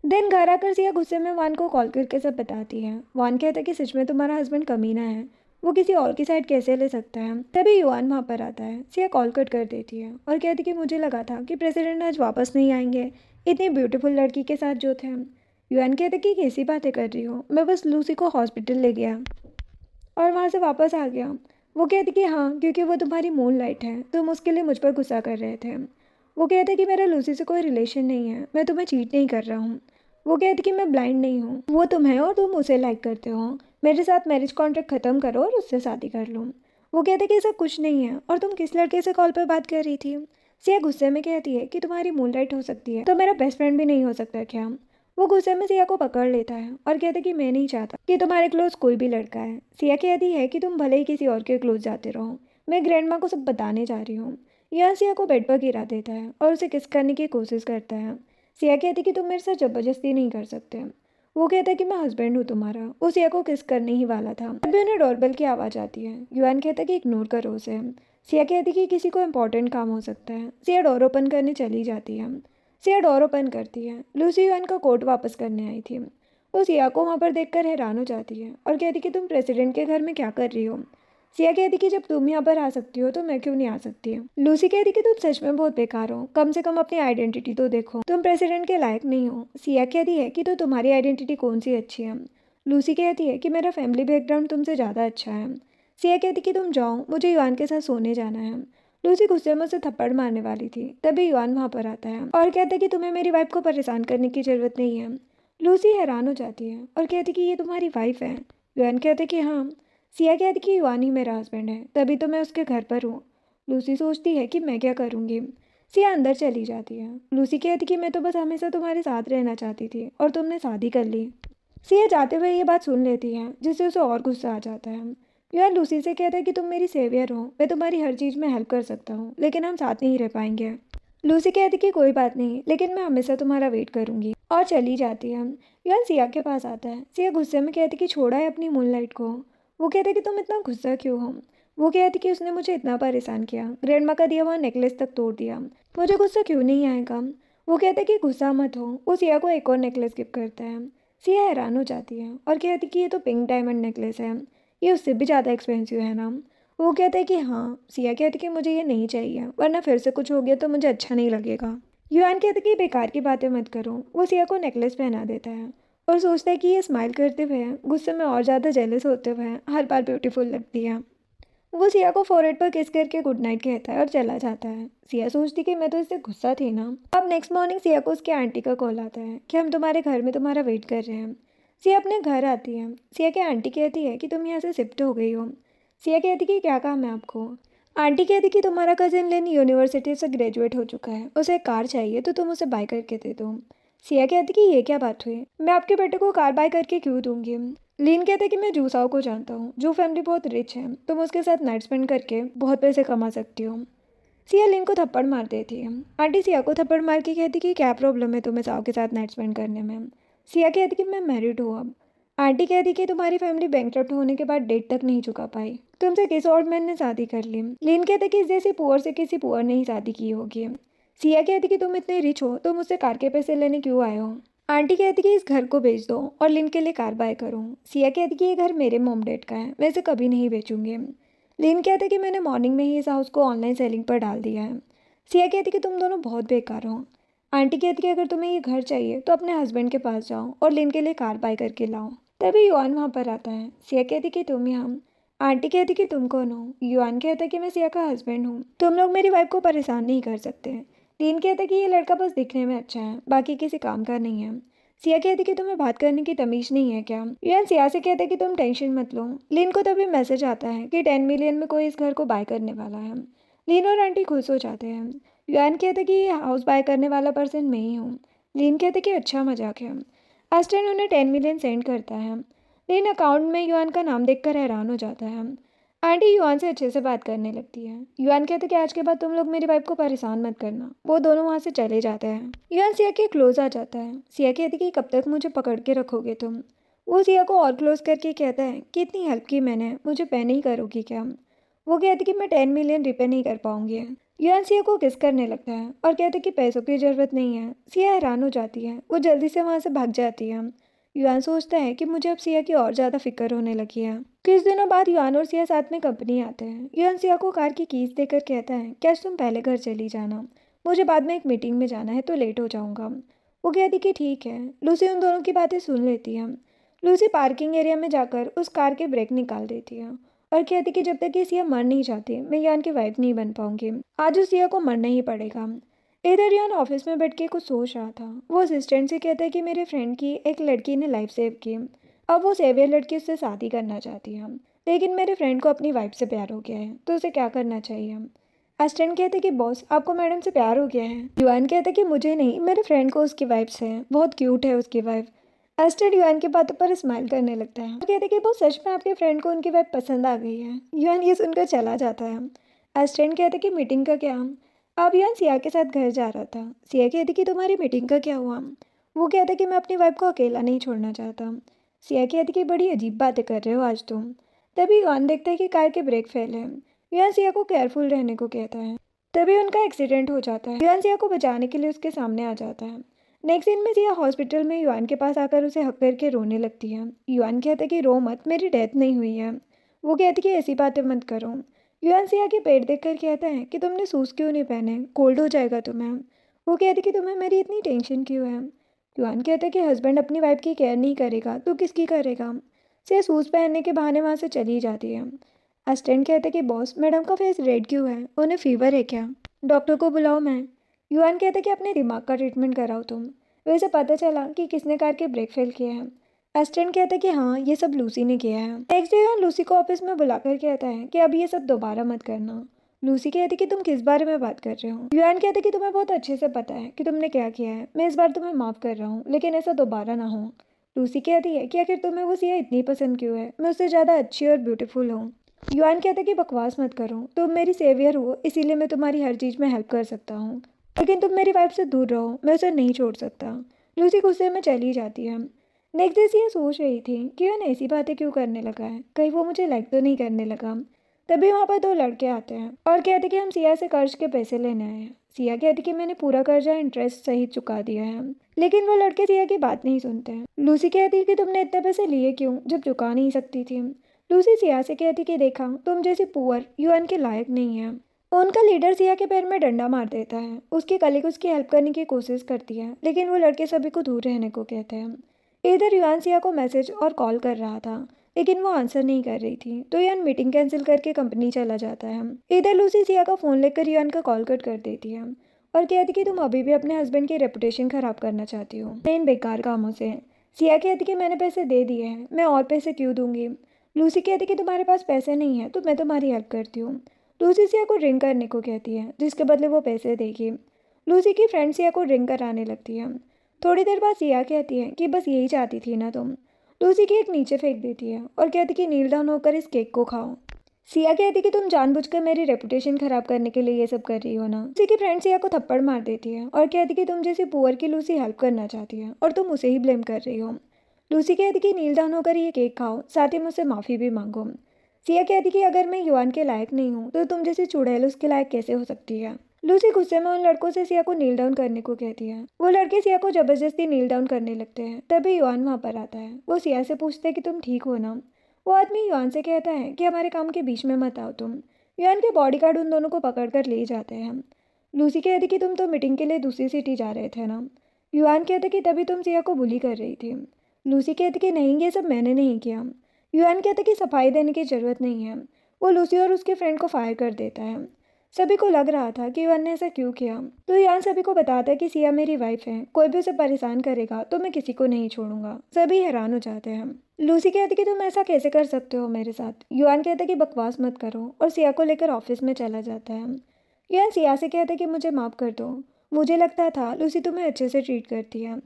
दिन घर आकर सिया गुस्से में वान को कॉल करके सब बताती है। वान कहता है कि सच में तुम्हारा हस्बैंड कमीना है, वो किसी और की साइड कैसे ले सकता है। तभी युआन वहाँ पर आता है। सिया कॉल कट कर देती है और कहती कि मुझे लगा था कि प्रेसिडेंट आज वापस नहीं आएंगे इतनी ब्यूटीफुल लड़की के साथ जो थे। युआन कहते कि कैसी बातें कर रही हो, मैं बस लूसी को हॉस्पिटल ले गया और वहाँ से वापस आ गया। वो कहती कि हाँ क्योंकि वो तुम्हारी मून लाइट है, तुम उसके लिए मुझ पर गुस्सा कर रहे थे। वो कहते कि मेरा लूसी से कोई रिलेशन नहीं है, मैं तुम्हें चीट नहीं कर रहा हूँ। वो कहती कि मैं ब्लाइंड नहीं हूँ, वो तुम है और तुम उसे लाइक करते हो। मेरे साथ मैरिज कॉन्ट्रैक्ट ख़त्म करो और उससे शादी कर लो। वो कहते कि ऐसा कुछ नहीं है और तुम किस लड़के से कॉल पर बात कर रही थी। सिया गुस्से में कहती है कि तुम्हारी मूनलाइट हो सकती है तो मेरा बेस्ट फ्रेंड भी नहीं हो सकता क्या। वो गुस्से में सिया को पकड़ लेता है और कहते कि मैं नहीं चाहता कि तुम्हारे क्लोज कोई भी लड़का है। सिया कहती है कि तुम भले ही किसी और के क्लोज जाते रहो, मैं ग्रैंडमा को सब बताने जा रही हूँ। यह सिया को बेड पर गिरा देता है और उसे किस करने की कोशिश करता है। सिया कहती कि तुम मेरे साथ ज़बरदस्ती नहीं कर सकते। वो कहता है कि मैं हस्बैंड हूँ तुम्हारा। वो सिया को किस करने ही वाला था, तभी उन्हें डोरबेल की आवाज़ आती है। युआन कहता है कि इग्नोर करो उसे। सिया कहती है कि किसी को इम्पोर्टेंट काम हो सकता है। सिया डोर ओपन करने चली जाती है। सिया डोर ओपन करती है। लूसी युआन का कोट वापस करने आई थी। वो सिया को वहाँ पर देखकर हैरान हो जाती है और कहती कि तुम प्रेसिडेंट के घर में क्या कर रही हो। सिया कहती कि जब तुम यहाँ पर आ सकती हो तो मैं क्यों नहीं आ सकती। लूसी कहती कि तुम सच में बहुत बेकार हो, कम से कम अपनी आइडेंटिटी तो देखो, तुम प्रेसिडेंट के लायक नहीं हो। सिया कहती है कि तो तुम्हारी आइडेंटिटी कौन सी अच्छी है। लूसी कहती है कि मेरा फैमिली बैकग्राउंड तुमसे ज़्यादा अच्छा है। सिया कहती कि तुम जाओ, मुझे युआन के साथ सोने जाना है। लूसी गुस्से में उसे थप्पड़ मारने वाली थी, तभी युआन वहाँ पर आता है और कहता है कि तुम्हें मेरी वाइफ को परेशान करने की जरूरत नहीं है। लूसी हैरान हो जाती है और कहती कि ये तुम्हारी वाइफ है। युआन कहते कि हाँ। सिया कहती कि युआन ही मेरा हस्बैंड है, तभी तो मैं उसके घर पर हूँ। लूसी सोचती है कि मैं क्या करूँगी। सिया अंदर चली जाती है। लूसी कहती कि मैं तो बस हमेशा तुम्हारे साथ रहना चाहती थी और तुमने शादी कर ली। सिया जाते हुए ये बात सुन लेती है, जिससे उसे और गुस्सा आ जाता है। यार लूसी से कहता है कि तुम मेरी सेवियर हो, मैं तुम्हारी हर चीज़ में हेल्प कर सकता हूँ, लेकिन हम साथ नहीं रह पाएंगे। लूसी कहती कि कोई बात नहीं, लेकिन मैं हमेशा तुम्हारा वेट करूंगी, और चली जाती है। यार सिया के पास आता है। सिया गुस्से में कहती कि छोड़ा है अपनी मूनलाइट को। वो कहते कि तुम इतना गुस्सा क्यों हो। वो कहती कि उसने मुझे इतना परेशान किया, ग्रैंडमा का दिया हुआ नेकलेस तक तोड़ दिया, मुझे गुस्सा क्यों नहीं आएगा। वो कहते कि गुस्सा मत हो। वो सिया को एक और नेकलेस गिफ्ट करता है। सिया हैरान हो जाती है और कहती कि ये तो पिंक डायमंड नेकलेस है, ये उससे भी ज़्यादा एक्सपेंसिव है ना। वो कहता है कि हाँ। सिया कहती कि मुझे ये नहीं चाहिए, वरना फिर से कुछ हो गया तो मुझे अच्छा नहीं लगेगा। युआन कहते कि बेकार की बातें मत करो। वो सिया को नेकलेस पहना देता है और सोचता है कि ये स्माइल करते हुए, गुस्से में और ज़्यादा जेलस होते हुए हर बार ब्यूटीफुल लगती है। वो सिया को फोरहेड पर किस करके गुड नाइट कहता है और चला जाता है। सिया सोचती कि मैं तो इससे गुस्सा थी ना। अब नेक्स्ट मॉर्निंग सिया को उसके आंटी का कॉल आता है कि हम तुम्हारे घर में तुम्हारा वेट कर रहे हैं। सिया अपने घर आती है। सिया की आंटी कहती है कि तुम यहाँ से शिफ्ट हो गई हो। सिया कहती कि क्या काम है आपको। आंटी कहती कि तुम्हारा कजिन लिन यूनिवर्सिटी से ग्रेजुएट हो चुका है, उसे एक कार चाहिए तो तुम उसे बाय करके दे दो। सिया कहती कि ये क्या बात हुई, मैं आपके बेटे को कार बाय करके क्यों दूंगी। लीन कहते कि मैं जूसाओ को जानता हूँ, जो फैमिली बहुत रिच है, तुम उसके साथ नाइट स्पेंड करके बहुत पैसे कमा सकती हो। सिया लिन को थप्पड़ मार देती है। आंटी सिया को थप्पड़ मार के कहती कि क्या प्रॉब्लम है तुम्हें साओ के साथ नाइट स्पेंड करने में। सिया कहती कि मैं मैरिड हूँ अब। आंटी कहती कि तुम्हारी फैमिली बैंकक्रप्ट होने के बाद डेट तक नहीं चुका पाई, तुमसे किस और मैन ने शादी कर ली। लीन कहते कि इस जैसे पुअर से किसी पुअर ने ही शादी की होगी। सिया कहती कि तुम इतने रिच हो तो मुझसे कार के पैसे लेने क्यों आए हो। आंटी कहती कि इस घर को बेच दो और लिन के लिए कार बाय करो। सिया कहती कि ये घर मेरे मॉम डैड का है, मैं इसे कभी नहीं बेचूंगी। लिन कहते कि मैंने मॉर्निंग में ही इस हाउस को ऑनलाइन सेलिंग पर डाल दिया है। सिया कहती कि तुम दोनों बहुत बेकार हो। आंटी कहती कि अगर तुम्हें ये घर चाहिए तो अपने हस्बैंड के पास जाओ और लिन के लिए कार बाय करके लाओ। तभी युआन वहाँ पर आता है। सिया कहती कि तुम यहाँ। आंटी कहती कि तुम कौन हो। युआन कहता कि मैं सिया का हस्बैंड हूँ, तुम लोग मेरी वाइफ को परेशान नहीं कर सकते। लीन कहता कि ये लड़का बस दिखने में अच्छा है, बाकी किसी काम का नहीं है। सिया कहती कि तुम्हें बात करने की तमीज़ नहीं है क्या। युआन सिया से कहता है कि तुम टेंशन मत लो। लीन को तभी मैसेज आता है कि 10 मिलियन में कोई इस घर को बाय करने वाला है। लीन और आंटी खुश हो जाते हैं। युआन कहता कि ये हाउस बाय करने वाला पर्सन मैं ही हूँ। लीन कहते कि अच्छा मजाक है। अस्टन उन्हें 10 मिलियन सेंड करता है। लीन अकाउंट में युआन का नाम देखकर हैरान हो जाता है। आंटी युआन से अच्छे से बात करने लगती है। युआन कहते कि आज के बाद तुम लोग मेरी वाइफ को परेशान मत करना। वो दोनों वहाँ से चले जाते हैं। युआन सिया के क्लोज आ जाता है। सिया कहती कि कब तक मुझे पकड़ के रखोगे तुम। वो सिया को और क्लोज करके कहता है कि इतनी हेल्प की मैंने, मुझे पे नहीं करोगी क्या। वो कहती कि मैं 10 मिलियन रिपे नहीं कर पाऊंगी। युआन सिया को किस करने लगता है और कहते कि पैसों की ज़रूरत नहीं है। सिया हैरान हो जाती है, वो जल्दी से वहाँ से भाग जाती है। युआन सोचता है कि मुझे अब सिया की और ज़्यादा फिक्र होने लगी है। कुछ दिनों बाद युआन और सिया साथ में कंपनी आते हैं। युआन सिया को कार की कीज देकर कहता है कि आज तुम पहले घर चली जाना, मुझे बाद में एक मीटिंग में जाना है तो लेट हो जाऊंगा। वो कहती कि ठीक है। लूसी उन दोनों की बातें सुन लेती है। लूसी पार्किंग एरिया में जाकर उस कार के ब्रेक निकाल देती है और कहती कि जब तक ये सिया मर नहीं जाती मैं युआन की वाइफ नहीं बन पाऊंगी। आज उस सिया को मरना ही पड़ेगा। इधर युआन ऑफिस में बैठ के कुछ सोच रहा था। वो असिस्टेंट से कहता है कि मेरे फ्रेंड की एक लड़की ने लाइफ सेव की, अब वो सेवियर लड़की उससे शादी करना चाहती है, लेकिन मेरे फ्रेंड को अपनी वाइफ से प्यार हो गया है तो उसे क्या करना चाहिए। असिस्टेंट कहते कि बॉस आपको मैडम से प्यार हो गया है। युआन कहता कि मुझे नहीं, मेरे फ्रेंड को उसकी वाइफ से है, बहुत क्यूट है उसकी वाइफ। असिस्टेंट युआन की बातों पर स्माइल करने लगता है। कहते कि वो सच में आपके फ्रेंड को उनकी वाइफ पसंद आ गई है। युआन ये सुनकर चला जाता है। असिस्टेंट कहते कि मीटिंग का क्या। अब युआन सिया के साथ घर जा रहा था। सिया कहती कि तुम्हारी मीटिंग का क्या हुआ। वो कहता कि मैं अपनी वाइफ को अकेला नहीं छोड़ना चाहता। सिया कहती कि बड़ी अजीब बातें कर रहे हो आज तुम। तभी युआन देखता है कि कार के ब्रेक फेल है। युआन सिया को केयरफुल रहने को कहता है। तभी उनका एक्सीडेंट हो जाता है। युआन सिया को बचाने के लिए उसके सामने आ जाता है। नेक्स्ट सीन में सिया हॉस्पिटल में युआन के पास आकर उसे हक करके रोने लगती है। युआन कहता है कि रो मत, मेरी डेथ नहीं हुई है। वो कहती कि ऐसी बातें मत करो। युआन सिया के पेट देखकर कहता है कि तुमने शूज़ क्यों नहीं पहने, कोल्ड हो जाएगा तुम्हें। वो कहती कि तुम्हें मेरी इतनी टेंशन क्यों है। युआन कहता है कि हस्बैंड अपनी वाइफ की केयर नहीं करेगा तो किसकी करेगा। सिया शूज़ पहनने के बहाने वहाँ से चली जाती है। असिस्टेंट कहता है कि बॉस, मैडम का फेस रेड क्यों है, उन्हें फीवर है क्या? डॉक्टर को बुलाओ मैं। युआन कहता है कि अपने दिमाग का ट्रीटमेंट कराओ तुम। वैसे पता चला कि किसने कार के ब्रेक फेल किए हैं। असिस्टेंट कहता है कि हाँ, ये सब लूसी ने किया है। नेक्स्ट डे युआन लूसी को ऑफिस में बुलाकर कहता है कि अब ये सब दोबारा मत करना। लूसी कहती है कि तुम किस बारे में बात कर रहे हो। युआन कहता है कि तुम्हें बहुत अच्छे से पता है कि तुमने क्या किया है। मैं इस बार तुम्हें माफ़ कर रहा हूँ, लेकिन ऐसा दोबारा ना हो। लूसी कहती है कि आखिर तुम्हें वो सिया इतनी पसंद क्यों है, मैं उससे ज़्यादा अच्छी और ब्यूटीफुल हूँ। युआन कहता है कि बकवास मत करो, तुम मेरी सेवियर हो, इसीलिए मैं तुम्हारी हर चीज़ में हेल्प कर सकता हूँ। लेकिन तुम मेरी वाइफ से दूर रहो, मैं उसे नहीं छोड़ सकता। लूसी गुस्से में चली जाती है। नेक्स्ट डे सिया सोच रही थी कि युआन ऐसी बातें क्यों करने लगा है, कहीं वो मुझे लाइक तो नहीं करने लगा। तभी वहाँ पर दो लड़के आते हैं और कहते कि हम सिया से कर्ज के पैसे लेने आए हैं। सिया कहती कि मैंने पूरा कर्जा इंटरेस्ट सहित चुका दिया है। लेकिन वो लड़के सिया की बात नहीं सुनते हैं। लूसी कहती है कि तुमने इतने पैसे लिए क्यों जब चुका नहीं सकती थी। लूसी सिया से कहती कि देखा, तुम जैसी पुअर युआन के लायक नहीं है। उनका लीडर सिया के पैर में डंडा मार देता है। उसकी कलीग उसकी हेल्प करने की कोशिश करती है, लेकिन वो लड़के सभी को दूर रहने को कहते हैं। इधर युआन सिया को मैसेज और कॉल कर रहा था, लेकिन वो आंसर नहीं कर रही थी, तो युआन मीटिंग कैंसिल करके कंपनी चला जाता है। इधर लूसी सिया का फ़ोन लेकर युआन का कॉल कट कर देती है और कहती कि तुम अभी भी अपने हस्बैंड की रेपुटेशन खराब करना चाहती हो इन बेकार कामों से। सिया कहती कि मैंने पैसे दे दिए हैं, मैं और पैसे क्यों दूंगी। लूसी कहती कि तुम्हारे पास पैसे नहीं है तो मैं तुम्हारी हेल्प करती हूँ। लूसी सिया को ड्रिंक करने को कहती है, जिसके बदले वो पैसे देगी। लूसी की फ्रेंड सिया को ड्रिंक कराने लगती है। थोड़ी देर बाद सिया कहती है कि बस यही चाहती थी ना तुम। लूसी केक नीचे फेंक देती है और कहती कि नील डाउन होकर इस केक को खाओ। सिया कहती कि तुम जानबूझकर मेरी रेपुटेशन खराब करने के लिए ये सब कर रही हो ना। लूसी की फ्रेंड सिया को थप्पड़ मार देती है और कहती कि तुम जैसी पुअर की लूसी हेल्प करना चाहती है और तुम उसे ही ब्लेम कर रही हो। लूसी कहती कि नील डाउन होकर ये केक खाओ, साथ ही मुझसे माफ़ी भी मांगो। सिया कहती कि अगर मैं युआन के लायक नहीं हूँ तो तुम जैसी चुड़ैल उसके लायक कैसे हो सकती है। लूसी गुस्से में उन लड़कों से सिया को नील डाउन करने को कहती है। वो लड़के सिया को जबरदस्ती नील डाउन करने लगते हैं। तभी युआन वहाँ पर आता है। वो सिया से पूछता है कि तुम ठीक हो ना। वो आदमी युआन से कहता है कि हमारे काम के बीच में मत आओ तुम। युआन के बॉडीगार्ड उन दोनों को पकड़ कर ले जाते हैं। लूसी कहती कि तुम तो मीटिंग के लिए दूसरी सिटी जा रहे थे ना। युआन कहता कि तभी तुम सिया को बुली कर रही थी। लूसी कहती कि नहीं, ये सब मैंने नहीं किया। युआन कहता कि सफाई देने की ज़रूरत नहीं है। वो लूसी और उसके फ्रेंड को फायर कर देता है। सभी को लग रहा था कि युआन ने ऐसा क्यों किया, तो युआन सभी को बताता है कि सिया मेरी वाइफ है, कोई भी उसे परेशान करेगा तो मैं किसी को नहीं छोड़ूंगा। सभी हैरान हो जाते हैं। लूसी कहती कि तुम ऐसा कैसे कर सकते हो मेरे साथ। युआन कहता कि बकवास मत करो और सिया को लेकर ऑफिस में चला जाता है। युआन सिया से कहता कि मुझे माफ़ कर दो, मुझे लगता था लूसी तुम्हें अच्छे से ट्रीट करती है।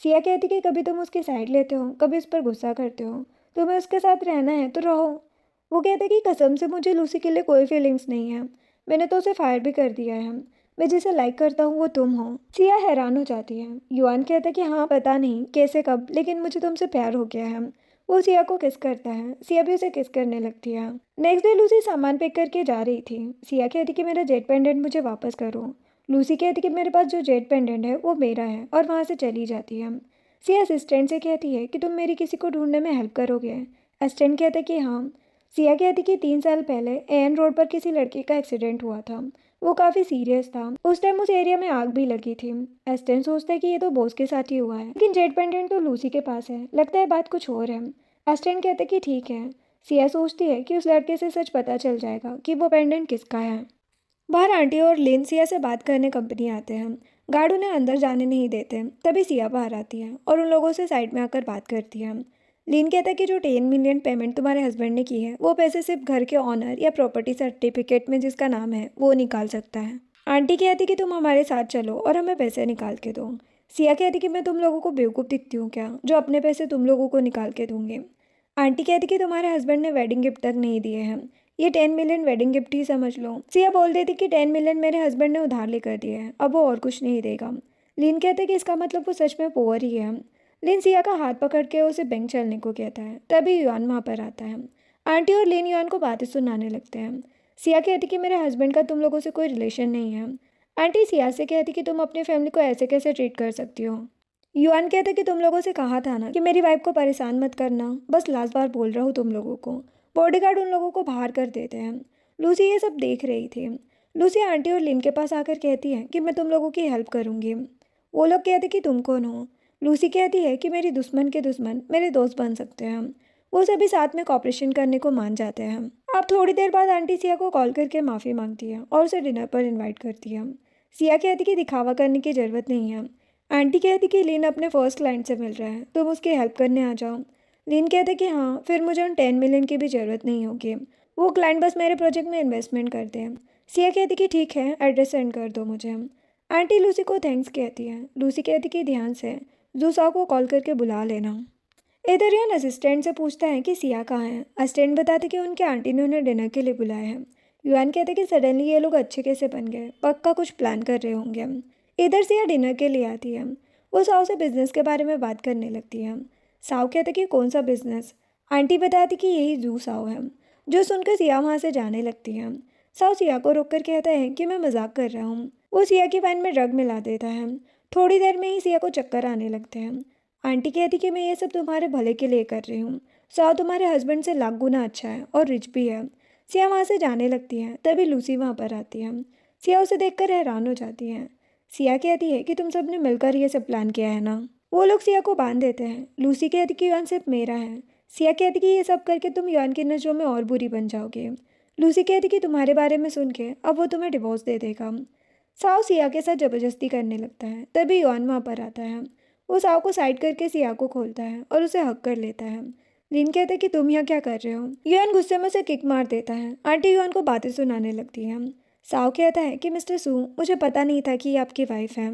सिया कहती कि कभी तुम उसकी साइड लेते हो, कभी उस पर गुस्सा करते हो, तुम्हें उसके साथ रहना है तो रहो। वो कहते कि कसम से मुझे लूसी के लिए कोई फीलिंग्स नहीं है, मैंने तो उसे फायर भी कर दिया है, मैं जिसे लाइक करता हूँ वो तुम हो। सिया हैरान हो जाती है। युआन कहता कि हाँ, पता नहीं कैसे कब, लेकिन मुझे तुमसे प्यार हो गया है। वो सिया को किस करता है, सिया भी उसे किस करने लगती है। नेक्स्ट डे लूसी सामान पैक करके जा रही थी। सिया कहती कि मेरा जेट पेंडेंट मुझे वापस करो। लूसी कहती कि मेरे पास जो जेट पेंडेंट है वो मेरा है, और वहाँ से चली जाती है। सिया असिस्टेंट से कहती है कि तुम मेरी किसी को ढूंढने में हेल्प करोगे। असिस्टेंट कहता कि हाँ। सिया कहती कि 3 साल पहले एन रोड पर किसी लड़के का एक्सीडेंट हुआ था, वो काफ़ी सीरियस था। उस टाइम उस एरिया में आग भी लगी थी। असिस्टेंट सोचता है कि ये तो बॉस के साथ ही हुआ है, लेकिन जेट पेंडेंट तो लूसी के पास है, लगता है बात कुछ और है। असिस्टेंट कहते कि ठीक है। सिया सोचती है कि उस लड़के से सच पता चल जाएगा कि वो पेंडेंट किसका है। बाहर आंटी और लिन सिया से बात करने कंपनी आते हैं। गार्ड उन्हें अंदर जाने नहीं देते। तभी सिया बाहर आती है और उन लोगों से साइड में आकर बात करती है। लिन कहता है कि जो 10 मिलियन पेमेंट तुम्हारे हस्बैंड ने की है, वो पैसे सिर्फ घर के ऑनर या प्रॉपर्टी सर्टिफिकेट में जिसका नाम है वो निकाल सकता है। आंटी कहती कि तुम हमारे साथ चलो और हमें पैसे निकाल के दो। सिया कहती कि मैं तुम लोगों को बेवकूफ़ दिखती हूँ क्या, जो अपने पैसे तुम लोगों को निकाल के दूंगी। आंटी कहती कि तुम्हारे हस्बैंड ने वेडिंग गिफ्ट तक नहीं दिए हैं, ये 10 मिलियन वेडिंग गिफ्ट ही समझ लो। सिया बोल देती कि 10 मिलियन मेरे हस्बैंड ने उधार लेकर दिए हैं, अब वो और कुछ नहीं देगा। लिन कहते कि इसका मतलब वो सच में पुअर ही है। लिन सिया का हाथ पकड़ के उसे बैंक चलने को कहता है। तभी युआन वहाँ पर आता है। आंटी और लिन युआन को बातें सुनाने लगते हैं। सिया कहती कि मेरे हस्बैंड का तुम लोगों से कोई रिलेशन नहीं है। आंटी सिया से कहती कि तुम अपनी फैमिली को ऐसे कैसे ट्रीट कर सकती हो। युआन कहते कि तुम लोगों से कहा था ना कि मेरी वाइफ को परेशान मत करना, बस लास्ट बार बोल रहा हूँ तुम लोगों को। बॉडीगार्ड उन लोगों को बाहर कर देते हैं। लूसी ये सब देख रही थी। लूसी आंटी और लिन के पास आकर कहती है कि मैं तुम लोगों की हेल्प करूँगी। वो लोग कहते कि तुम कौन हो। लूसी कहती है कि मेरी दुश्मन के दुश्मन मेरे दोस्त बन सकते हैं। वो सभी साथ में कॉपरेशन करने को मान जाते हैं। अब थोड़ी देर बाद आंटी सिया को कॉल करके माफ़ी मांगती है और उसे डिनर पर इनवाइट करती है। सिया कहती कि दिखावा करने की ज़रूरत नहीं है। आंटी कहती कि लिन अपने फर्स्ट क्लाइंट से मिल रहा है, तुम उसकी हेल्प करने आ जाओ। लिन कहते कि हाँ, फिर मुझे उन 10 मिलियन की भी ज़रूरत नहीं होगी। वो क्लाइंट बस मेरे प्रोजेक्ट में इन्वेस्टमेंट करते हैं। सिया कहती कि ठीक है, एड्रेस सेंड कर दो मुझे। आंटी लूसी को थैंक्स कहती है। लूसी कहती कि ध्यान से जूसाओ को कॉल करके बुला लेना। इधर यान असिस्टेंट से पूछता है कि सिया कहाँ है। असिस्टेंट बताते कि उनके आंटी ने उन्हें डिनर के लिए बुलाया है। युआन कहते कि सडनली ये लोग अच्छे कैसे बन गए, पक्का कुछ प्लान कर रहे होंगे। इधर सिया डिनर के लिए आती है। वो साव से बिजनेस के बारे में बात करने लगती है। साव कहते कि कौन सा बिजनेस। आंटी बताती कि यही जू साव है। जो सुनकर सिया वहाँ से जाने लगती है। साव सिया को रोक कर कहता है कि मैं मजाक कर रहा हूँ। वो सिया की वाइन में ड्रग मिला देता है। थोड़ी देर में ही सिया को चक्कर आने लगते हैं। आंटी कहती कि मैं ये सब तुम्हारे भले के लिए कर रही हूँ। साव तुम्हारे हस्बैंड से लाख गुना अच्छा है और रिच भी है। सिया वहाँ से जाने लगती है। तभी लूसी वहाँ पर आती है। सिया उसे देखकर हैरान हो जाती है। सिया कहती है कि तुम सब ने मिलकर ये सब प्लान किया है ना। वो लोग सिया को बांध देते हैं। लूसी कहती कि युआन सिर्फ मेरा है। सिया कहती कि ये सब करके तुम युआन की नज़रों में और बुरी बन जाओगे। लूसी कहती कि तुम्हारे बारे में सुन के अब वो तुम्हें डिवोर्स दे देगा। साव सिया के साथ ज़बरदस्ती करने लगता है। तभी युआन वहाँ पर आता है। वो साव को साइड करके सिया को खोलता है और उसे हक कर लेता है। लिन कहते कि तुम यहाँ क्या कर रहे हो। युआन गुस्से में उसे किक मार देता है। आंटी युआन को बातें सुनाने लगती है। साव कहता है कि मिस्टर सू, मुझे पता नहीं था कि ये आपकी वाइफ है।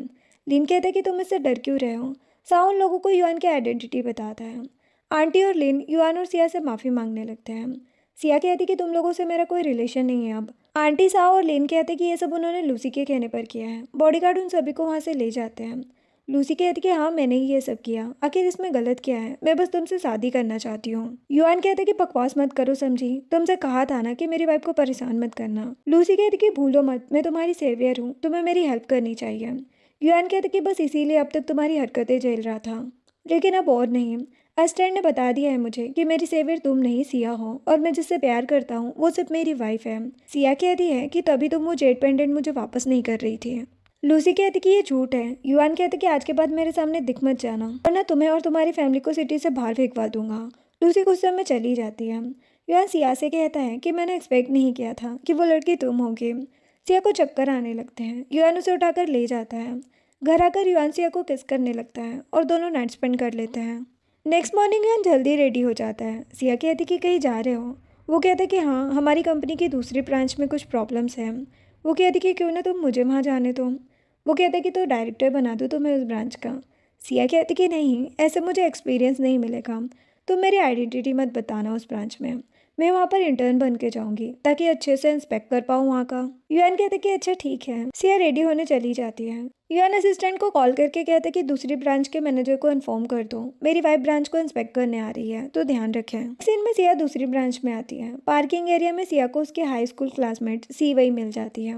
लिन कहते कि तुम इससे डर क्यों रहे हो। साव उन लोगों को युआन की आइडेंटिटी बताता है। आंटी और लिन युआन और सिया से माफ़ी मांगने लगते हैं। सिया कहती कि तुम लोगों से मेरा कोई रिलेशन नहीं है अब। आंटी साव और लिन कहते कि ये सब उन्होंने लूसी के कहने पर किया है। बॉडीगार्ड उन सभी को वहाँ से ले जाते हैं। लूसी कहती कि हाँ, मैंने ही ये सब किया, आखिर इसमें गलत क्या है, मैं बस तुमसे शादी करना चाहती हूँ। युआन कहते कि बकवास मत करो समझी, तुमसे कहा था ना कि मेरी वाइफ को परेशान मत करना। लूसी कहती कि भूलो मत, मैं तुम्हारी सेवियर हूँ, तुम्हें मेरी हेल्प करनी चाहिए। युआन कहते कि बस इसीलिए अब तक तुम्हारी हरकतें झेल रहा था, लेकिन अब और नहीं। असिस्टेंट ने बता दिया है मुझे कि मेरी सेवियर तुम नहीं सिया हो, और मैं जिससे प्यार करता हूँ वो सिर्फ मेरी वाइफ है। सिया कहती है कि तभी तुम वो जेड पेंडेंट मुझे वापस नहीं कर रही थी। लूसी कहती कि ये झूठ है। युआन कहते कि आज के बाद मेरे सामने दिख मत जाना, वरना तुम्हें और तुम्हारी फैमिली को सिटी से बाहर फेंकवा दूंगा। लूसी गुस्से में चली जाती है। युआन सिया से कहता है कि मैंने एक्सपेक्ट नहीं किया था कि वो लड़की तुम होगी। सिया को चक्कर आने लगते हैं। युआन उसे उठाकर ले जाता है। घर आकर युआन सिया को किस करने लगता है और दोनों नाइट स्पेंड कर लेते हैं। नेक्स्ट मॉर्निंग युआन जल्दी रेडी हो जाता है। सिया कहती कि कहीं जा रहे हो। वो कहते कि हाँ, हमारी कंपनी की दूसरी ब्रांच में कुछ प्रॉब्लम्स हैं। वो कहती कि क्यों ना तुम मुझे वहाँ जाने दो। वो कहते कि तो डायरेक्टर बना दूँ तुम्हें उस ब्रांच का। सिया कहती कि नहीं, ऐसे मुझे एक्सपीरियंस नहीं मिलेगा, तुम मेरी आइडेंटिटी मत बताना उस ब्रांच में। मैं वहाँ पर इंटर्न बन के जाऊँगी ताकि अच्छे से इंस्पेक्ट कर पाऊँ वहाँ का। युआन कहते कि अच्छा ठीक है। सिया रेडी होने चली जाती है। युआन असिस्टेंट को कॉल करके कहते कि दूसरी ब्रांच के मैनेजर को इन्फॉर्म कर दो मेरी वाइफ ब्रांच को इंस्पेक्ट करने आ रही है, तो ध्यान रखें। सीन में सिया दूसरी ब्रांच में आती है। पार्किंग एरिया में सिया को उसके हाई स्कूल क्लासमेट सी वही मिल जाती है।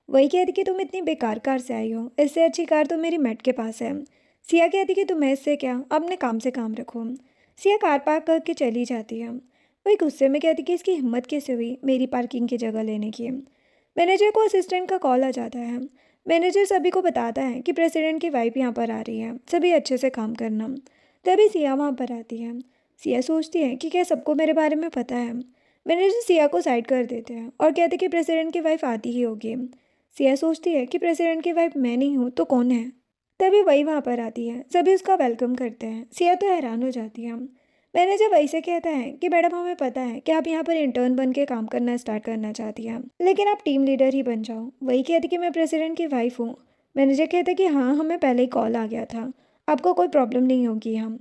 वही कहती कि तुम इतनी बेकार कार से आई हो, इससे अच्छी कार तो मेरी मेट के पास है। सिया कहती कि तुम्हें इससे क्या, अपने काम से काम रखो। सिया कार पार्क करके चली जाती है। वही गुस्से में कहती कि इसकी हिम्मत कैसे हुई मेरी पार्किंग की जगह लेने की। मैनेजर को असिस्टेंट का कॉल आ जाता है। मैनेजर सभी को बताता है कि प्रेसिडेंट की वाइफ यहाँ पर आ रही है, सभी अच्छे से काम करना। तभी सिया वहाँ पर आती है। सिया सोचती है कि क्या सबको मेरे बारे में पता है। मैनेजर सिया को साइड कर देते हैं और कहते कि प्रेसिडेंट की वाइफ आती ही होगी। सिया सोचती है कि प्रेसिडेंट की वाइफ मैं नहीं हूँ तो कौन है। तभी वही वहाँ पर आती है। सभी उसका वेलकम करते हैं। सिया तो हैरान हो जाती है। मैनेजर वही से कहता है कि मैडम, हमें पता है कि आप यहाँ पर इंटर्न बन के काम करना स्टार्ट करना चाहती हैं, लेकिन आप टीम लीडर ही बन जाओ। वही कहती कि मैं प्रेसिडेंट की वाइफ हूँ। मैनेजर कहता कि हाँ, हमें पहले ही कॉल आ गया था, आपको कोई प्रॉब्लम नहीं होगी। हम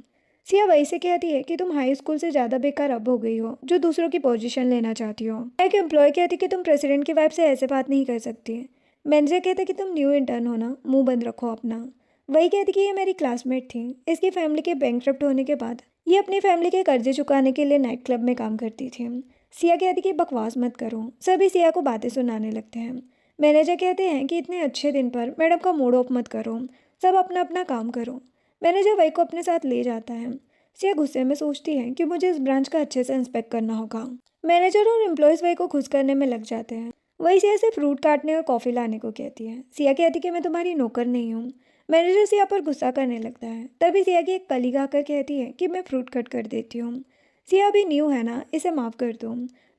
सिया वही से कहती है कि तुम हाई स्कूल से ज़्यादा बेकार अब हो गई हो जो दूसरों की पोजीशन लेना चाहती हो। एक एम्प्लॉय कहती कि तुम प्रेसिडेंट की वाइफ से ऐसे बात नहीं कर सकती। मैनेजर कहता कि तुम न्यू इंटर्न हो ना, मुंह बंद रखो अपना। वही कहती कि ये मेरी क्लासमेट थी। इसकी फैमिली के बैंकक्रप्ट होने के बाद ये अपनी फैमिली के कर्जे चुकाने के लिए नाइट क्लब में काम करती थी। सिया कहती कि बकवास मत करो। सभी सिया को बातें सुनाने लगते हैं। मैनेजर कहते हैं कि इतने अच्छे दिन पर मैडम का मूड ऑफ मत करो, सब अपना अपना काम करो। मैनेजर वही को अपने साथ ले जाता है। सिया गुस्से में सोचती है कि मुझे इस ब्रांच का अच्छे से इंस्पेक्ट करना होगा। मैनेजर और एम्प्लॉयज़ वही को खुश करने में लग जाते हैं। वही सिया से फ्रूट काटने और कॉफ़ी लाने को कहती है। सिया कहती कि मैं तुम्हारी नौकर नहीं हूँ। मैनेजर सिया पर गुस्सा करने लगता है। तभी सिया की एक कलीग आकर कहती है कि मैं फ्रूट कट कर देती हूँ। सिया अभी न्यू है ना, इसे माफ़ कर दो।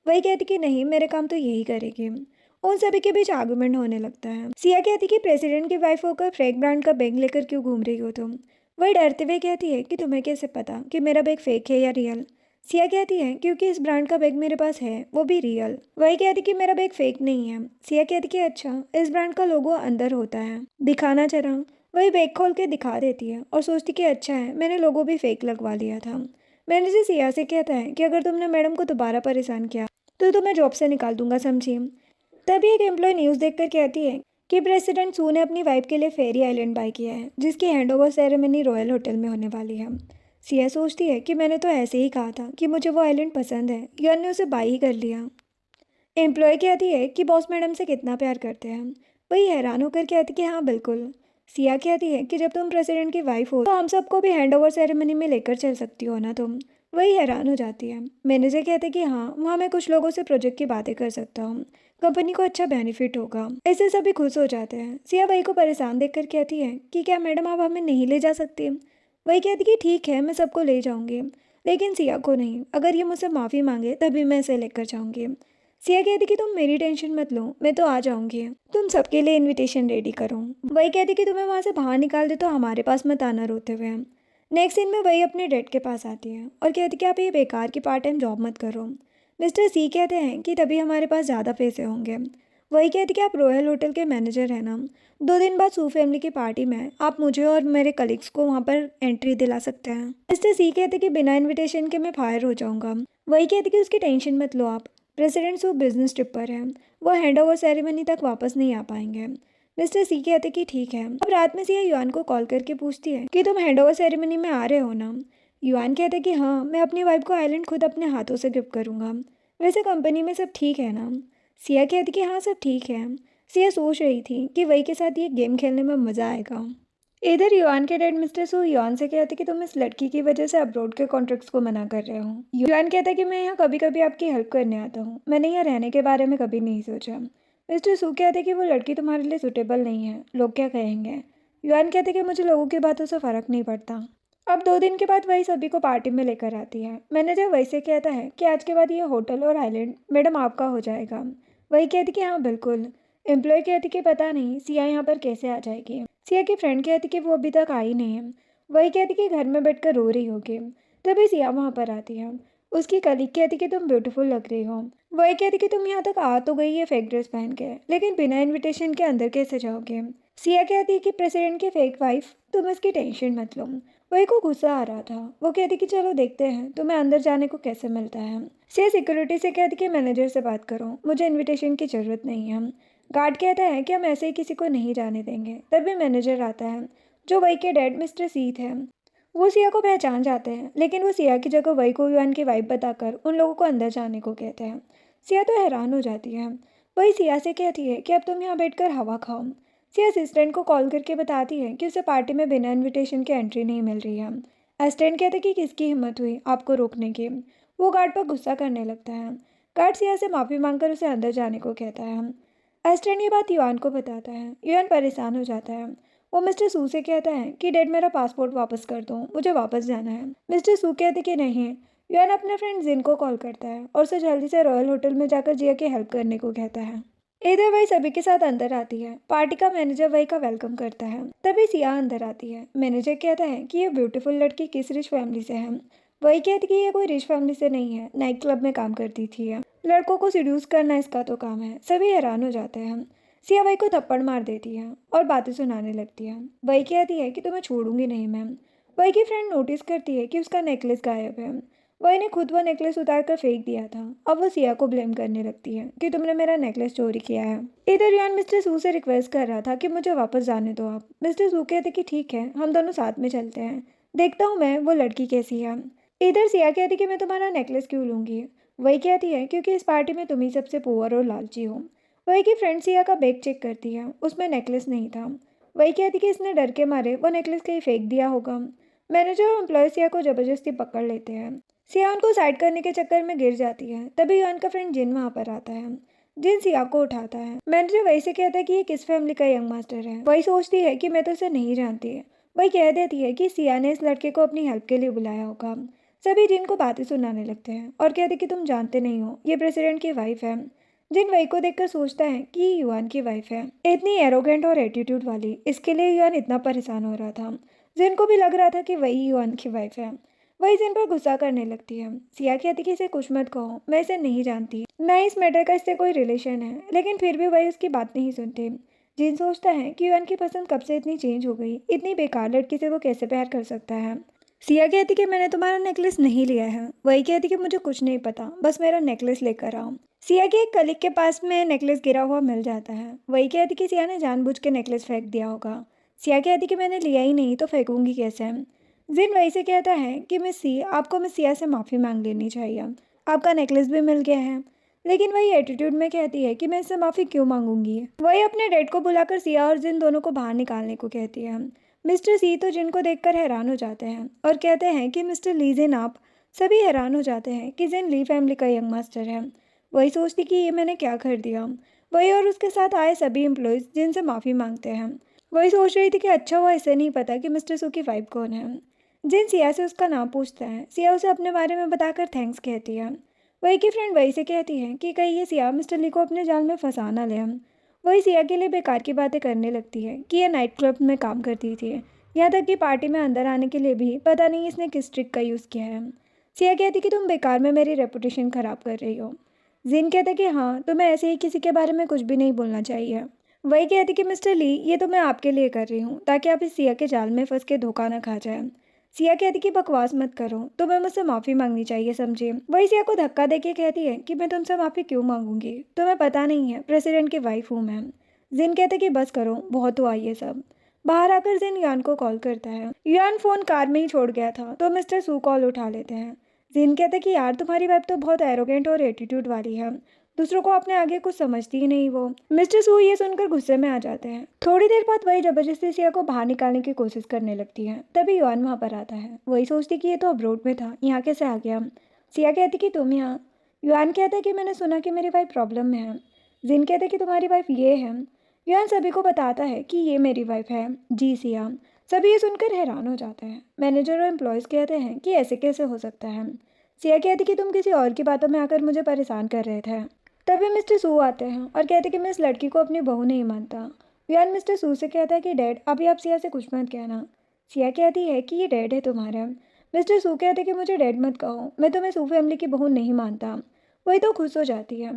वही कहती कि नहीं, मेरे काम तो यही करेगी। उन सभी के बीच आर्गुमेंट होने लगता है। सिया कहती कि प्रेसिडेंट की वाइफ होकर फेक ब्रांड का बैग लेकर क्यों घूम रही हो तुम। वही डरते हुए कहती है कि तुम्हें कैसे पता कि मेरा बैग फेक है या रियल। सिया कहती है क्योंकि इस ब्रांड का बैग मेरे पास है, वो भी रियल। वही कहती कि मेरा बैग फेक नहीं है। सिया कहती कि अच्छा, इस ब्रांड का लोगो अंदर होता है, दिखाना जरा। वही बैग खोल के दिखा देती है और सोचती कि अच्छा है, मैंने लोगो भी फेक लगवा लिया था। मैनेजर सिया से कहता है कि अगर तुमने मैडम को दोबारा परेशान किया तो तुम्हें जॉब से निकाल दूंगा, समझी। तभी एक एम्प्लॉय न्यूज़ देखकर कहती है कि प्रेसिडेंट सू ने अपनी वाइफ के लिए फेरी आइलैंड बाय किया है, जिसकी हैंडओवर सेरेमनी रॉयल होटल में होने वाली है। सिया सोचती है कि मैंने तो ऐसे ही कहा था कि मुझे वो आइलैंड पसंद है, यार ने उसे बाय ही कर लिया। एम्प्लॉय कहती है कि बॉस मैडम से कितना प्यार करते हैं। वही हैरान होकर कहती कि हाँ बिल्कुल। सिया कहती है कि जब तुम प्रेसिडेंट की वाइफ हो तो हम सबको भी हैंडओवर सेरेमनी में लेकर चल सकती हो ना तुम। वही हैरान हो जाती है। मैनेजर कहते कि हाँ, वहाँ मैं कुछ लोगों से प्रोजेक्ट की बातें कर सकता हूँ, कंपनी को अच्छा बेनिफिट होगा। इससे सभी खुश हो जाते हैं। सिया वही को परेशान देखकर कहती है कि क्या मैडम आप हमें नहीं ले जा सकती। वही कहती कि ठीक है, मैं सबको ले जाऊंगी, लेकिन सिया को नहीं। अगर ये मुझसे माफ़ी मांगे तभी मैं इसे लेकर जाऊंगी। सिया कहती कि तुम मेरी टेंशन मत लो, मैं तो आ जाऊंगी, तुम सबके लिए इनविटेशन रेडी करो। वही कहती कि तुम्हें वहाँ से बाहर निकाल दे तो हमारे पास मत आना रोते हुए। नेक्स्ट सीन में वही अपने डैड के पास आती है और कहती कि आप ये बेकार की पार्ट टाइम जॉब मत करो। मिस्टर सी कहते हैं कि तभी हमारे पास ज़्यादा पैसे होंगे। वही कहती कि आप रॉयल होटल के मैनेजर हैं ना, 2 दिन बाद सू फैमिली की पार्टी में आप मुझे और मेरे कलीग्स को वहाँ पर एंट्री दिला सकते हैं। मिस्टर सी कहते कि बिना इन्विटेशन के मैं फायर हो जाऊँगा। वही कहती कि उसकी टेंशन मत लो आप, प्रेसिडेंट सू बिजनेस ट्रिप पर है, वो हैंड ओवर सेरेमनी तक वापस नहीं आ पाएंगे। मिस्टर सी कहते कि ठीक है। अब रात में सिया युआन को कॉल करके पूछती है कि तुम हैंड ओवर सेरेमनी में आ रहे हो ना। युआन कहते कि हाँ, मैं अपनी वाइफ को आइलैंड खुद अपने हाथों से गिफ्ट करूँगा। वैसे कंपनी में सब ठीक है ना। सिया कहती कि हाँ, सब ठीक है। सिया सोच रही थी कि वही के साथ ये गेम खेलने में मज़ा आएगा। इधर युआन के डैड मिस्टर सू युआन से कहते कि तुम इस लड़की की वजह से अब्रॉड के कॉन्ट्रैक्ट्स को मना कर रहे हो। युआन कहता कि मैं यहाँ कभी कभी आपकी हेल्प करने आता हूँ, मैंने यहाँ रहने के बारे में कभी नहीं सोचा। मिस्टर सू कहते कि वो लड़की तुम्हारे लिए सुटेबल नहीं है, लोग क्या कहेंगे। युआन कहते कि मुझे लोगों की बातों से फ़र्क नहीं पड़ता। अब 2 दिन के बाद वही सभी को पार्टी में लेकर आती है। मैनेजर वही से कहता है कि आज के बाद ये होटल और आइलैंड मैडम आपका हो जाएगा। वही कहती कि हाँ बिल्कुल। एम्प्लॉय कहती कि पता नहीं सिया यहाँ पर कैसे आ जाएगी। सिया की फ्रेंड कहती कि वो अभी तक आई नहीं है। वही कहती कि घर में बैठकर रो रही होगी। तभी सिया वहाँ पर आती है। उसकी कलीग कहती कि तुम ब्यूटीफुल लग रही हो। वही कहती कि तुम यहाँ तक आ तो गई है फेक ड्रेस पहन के, लेकिन बिना इनविटेशन के अंदर कैसे जाओगे। सिया कहती कि प्रेसिडेंट की फेक वाइफ, तुम इसकी टेंशन मत लो। वही को गुस्सा आ रहा था। वो कहती कि चलो देखते हैं तुम्हें अंदर जाने को कैसे मिलता है। सिया सिक्योरिटी से कहती कि मैनेजर से बात करो, मुझे इनविटेशन की ज़रूरत नहीं है। गार्ड कहता है कि हम ऐसे ही किसी को नहीं जाने देंगे। तभी मैनेजर आता है, जो वही के डैड मिस्टर सी थे। वो सिया को पहचान जाते हैं, लेकिन वो सिया की जगह वही को युआन की वाइफ बताकर उन लोगों को अंदर जाने को कहते हैं। सिया तो हैरान हो जाती है। वही सिया से कहती है कि अब तुम यहाँ बैठकर हवा खाओ। सिया असिस्टेंट को कॉल करके बताती है कि उसे पार्टी में बिना इनविटेशन के एंट्री नहीं मिल रही है। असिस्टेंट कहते कि किसकी हिम्मत हुई आपको रोकने की। वो गार्ड पर गुस्सा करने लगता है। गार्ड सिया से माफ़ी मांगकर उसे अंदर जाने को कहता है। एस्टन ये बात युआन को बताता है। युआन परेशान हो जाता है। वो मिस्टर सू से कहता है कि डैड मेरा पासपोर्ट वापस कर दो, मुझे वापस जाना है। मिस्टर सू कहते कि नहीं। युआन अपने फ्रेंड जिन को कॉल करता है और उसे जल्दी से रॉयल होटल में जाकर जिया की हेल्प करने को कहता है। इधर वही सभी के साथ अंदर आती है। पार्टी का मैनेजर वही का वेलकम करता है। तभी सिया अंदर आती है। मैनेजर कहता है कि ये ब्यूटीफुल लड़की किस रिच फैमिली से है। वही कहती कि ये कोई रिच फैमिली से नहीं है, नाइट क्लब में काम करती थी। लड़कों को सिड्यूस करना इसका तो काम है। सभी हैरान हो जाते हैं। सिया वही को थप्पड़ मार देती है और बातें सुनाने लगती है। वही कहती है कि तुम्हें छोड़ूंगी नहीं मैम। वही की फ्रेंड नोटिस करती है कि उसका नेकलेस गायब है। वही ने खुद वो नेकलेस उतार कर फेंक दिया था। अब वो सिया को ब्लेम करने लगती है कि तुमने मेरा नेकलेस चोरी किया है। इधर युआन मिस्टर सू से रिक्वेस्ट कर रहा था कि मुझे वापस जाने दो आप। मिस्टर सू कहते कि ठीक है, हम दोनों साथ में चलते हैं, देखता हूँ मैं वो लड़की कैसी है। इधर सिया कहती कि मैं तुम्हारा नेकलेस क्यों लूंगी। वही कहती है क्योंकि इस पार्टी में तुम ही सबसे पुअर और लालची हो। वही की फ्रेंड सिया का बैग चेक करती है, उसमें नेकलेस नहीं था। वही कहती कि इसने डर के मारे वो नेकलेस कहीं फेंक दिया होगा। मैनेजर और एम्प्लॉय सिया को जबरदस्ती पकड़ लेते हैं। सिया उनको साइड करने के चक्कर में गिर जाती है। तभी युआन का फ्रेंड जिन वहां पर आता है। जिन सिया को उठाता है। मैनेजर वही से कहता है कि ये किस फैमिली का यंग मास्टर है। वही सोचती है कि मैं तो इसे नहीं जानती। वही कह देती है कि सिया ने इस लड़के को अपनी हेल्प के लिए बुलाया होगा। सभी जिन को बातें सुनाने लगते हैं और कहते कि तुम जानते नहीं हो, ये प्रेसिडेंट की वाइफ है। जिन वही को देखकर सोचता है कि ये युआन की वाइफ है, इतनी एरोगेंट और एटीट्यूड वाली। इसके लिए युआन इतना परेशान हो रहा था। जिन को भी लग रहा था कि वही युआन की वाइफ है। वही जिन पर गुस्सा करने लगती है। सिया कहती कि इसे कुछ मत कहो, मैं इसे नहीं जानती, न इस मैटर का इससे कोई रिलेशन है। लेकिन फिर भी वही उसकी बात नहीं सुनती। जिन सोचता है कि युआन की पसंद कब से इतनी चेंज हो गई, इतनी बेकार लड़की से वो कैसे प्यार कर सकता है। सिया कहती कि मैंने तुम्हारा नेकलेस नहीं लिया है। वही कहती कि मुझे कुछ नहीं पता, बस मेरा नेकलेस लेकर आओ। सिया के एक कलीग के पास में नेकलेस गिरा हुआ मिल जाता है। वही कहती कि सिया ने जानबूझ के नेकलेस फेंक दिया होगा। सिया कहती कि मैंने लिया ही नहीं तो फेंकूंगी कैसे। जिन वही से कहता है कि मिस सी, आपको मिस सिया से माफ़ी मांग लेनी चाहिए, आपका नेकलेस भी मिल गया है। लेकिन वही एटीट्यूड में कहती है कि मैं इससे माफ़ी क्यों मांगूंगी। वही अपने डैड को बुलाकर सिया और जिन दोनों को बाहर निकालने को कहती है। मिस्टर सी तो जिनको देखकर हैरान हो जाते हैं और कहते हैं कि मिस्टर ली जिन आप। सभी हैरान हो जाते हैं कि जिन ली फैमिली का यंग मास्टर है। वही सोचती कि ये मैंने क्या कर दिया। वही और उसके साथ आए सभी एम्प्लॉयज़ जिनसे माफ़ी मांगते हैं। वही सोच रही थी कि अच्छा हुआ इसे नहीं पता कि मिस्टर सू की वाइफ कौन है। जिन सिया से उसका नाम पूछता है, सिया उसे अपने बारे में बताकर थैंक्स कहती है। वही की फ्रेंड वही से कहती है कि कहीं ये सिया मिस्टर ली को अपने जाल में फंसा ना ले। वही सिया के लिए बेकार की बातें करने लगती है कि यह नाइट क्लब में काम करती थी, यहाँ तक कि पार्टी में अंदर आने के लिए भी पता नहीं इसने किस ट्रिक का यूज़ किया है। सिया कहती कि तुम बेकार में मेरी रेपुटेशन ख़राब कर रही हो। जिन कहता कि हाँ, तुम्हें ऐसे ही किसी के बारे में कुछ भी नहीं बोलना चाहिए। वही कहती कि मिस्टर ली, ये तो मैं आपके लिए कर रही हूँ ताकि आप इस सिया के जाल में फंस के धोखा ना खा जाए। सिया कहती कि बकवास मत करो, तुम्हें मुझसे माफ़ी मांगनी चाहिए, समझे। वही सिया को धक्का देके कहती है कि मैं तुमसे माफ़ी क्यों मांगूंगी, तुम्हें पता नहीं है प्रेसिडेंट की वाइफ हूँ मैं। जिन कहते कि बस करो, बहुत हुआ ये सब। बाहर आकर जिन युआन को कॉल करता है। युआन फ़ोन कार में ही छोड़ गया था तो मिस्टर सू कॉल उठा लेते हैं। जिन कहते कि यार तुम्हारी वाइफ तो बहुत एरोगेंट और एटीट्यूड वाली है, दूसरों को अपने आगे कुछ समझती ही नहीं वो। मिस्टर सू ये सुनकर गुस्से में आ जाते हैं। थोड़ी देर बाद वही जबरदस्ती सिया को बाहर निकालने की कोशिश करने लगती है। तभी युआन वहाँ पर आता है। वही सोचती कि ये तो अब्रोड में था, यहाँ कैसे आ गया। सिया कहती कि तुम यहाँ। युआन कहता है कि मैंने सुना कि मेरी वाइफ प्रॉब्लम में है। जिन कहते कि तुम्हारी वाइफ ये है। युआन सभी को बताता है कि ये मेरी वाइफ है, जी सिया। सभी ये सुनकर हैरान हो जाते हैं। मैनेजर और एम्प्लॉयज़ कहते हैं कि ऐसे कैसे हो सकता है। सिया कहती कि तुम किसी और की बातों में आकर मुझे परेशान कर रहे थे। तभी मिस्टर सू आते हैं और कहते कि मैं इस लड़की को अपनी बहू नहीं मानता। युआन मिस्टर सू से कहता है कि डैड, अभी आप सिया से कुछ मत कहना। सिया कहती है कि ये डैड है तुम्हारा। मिस्टर सू कहते कि मुझे डैड मत कहो, मैं तुम्हें सू फैमिली की बहू नहीं मानता। वही तो खुश हो जाती है।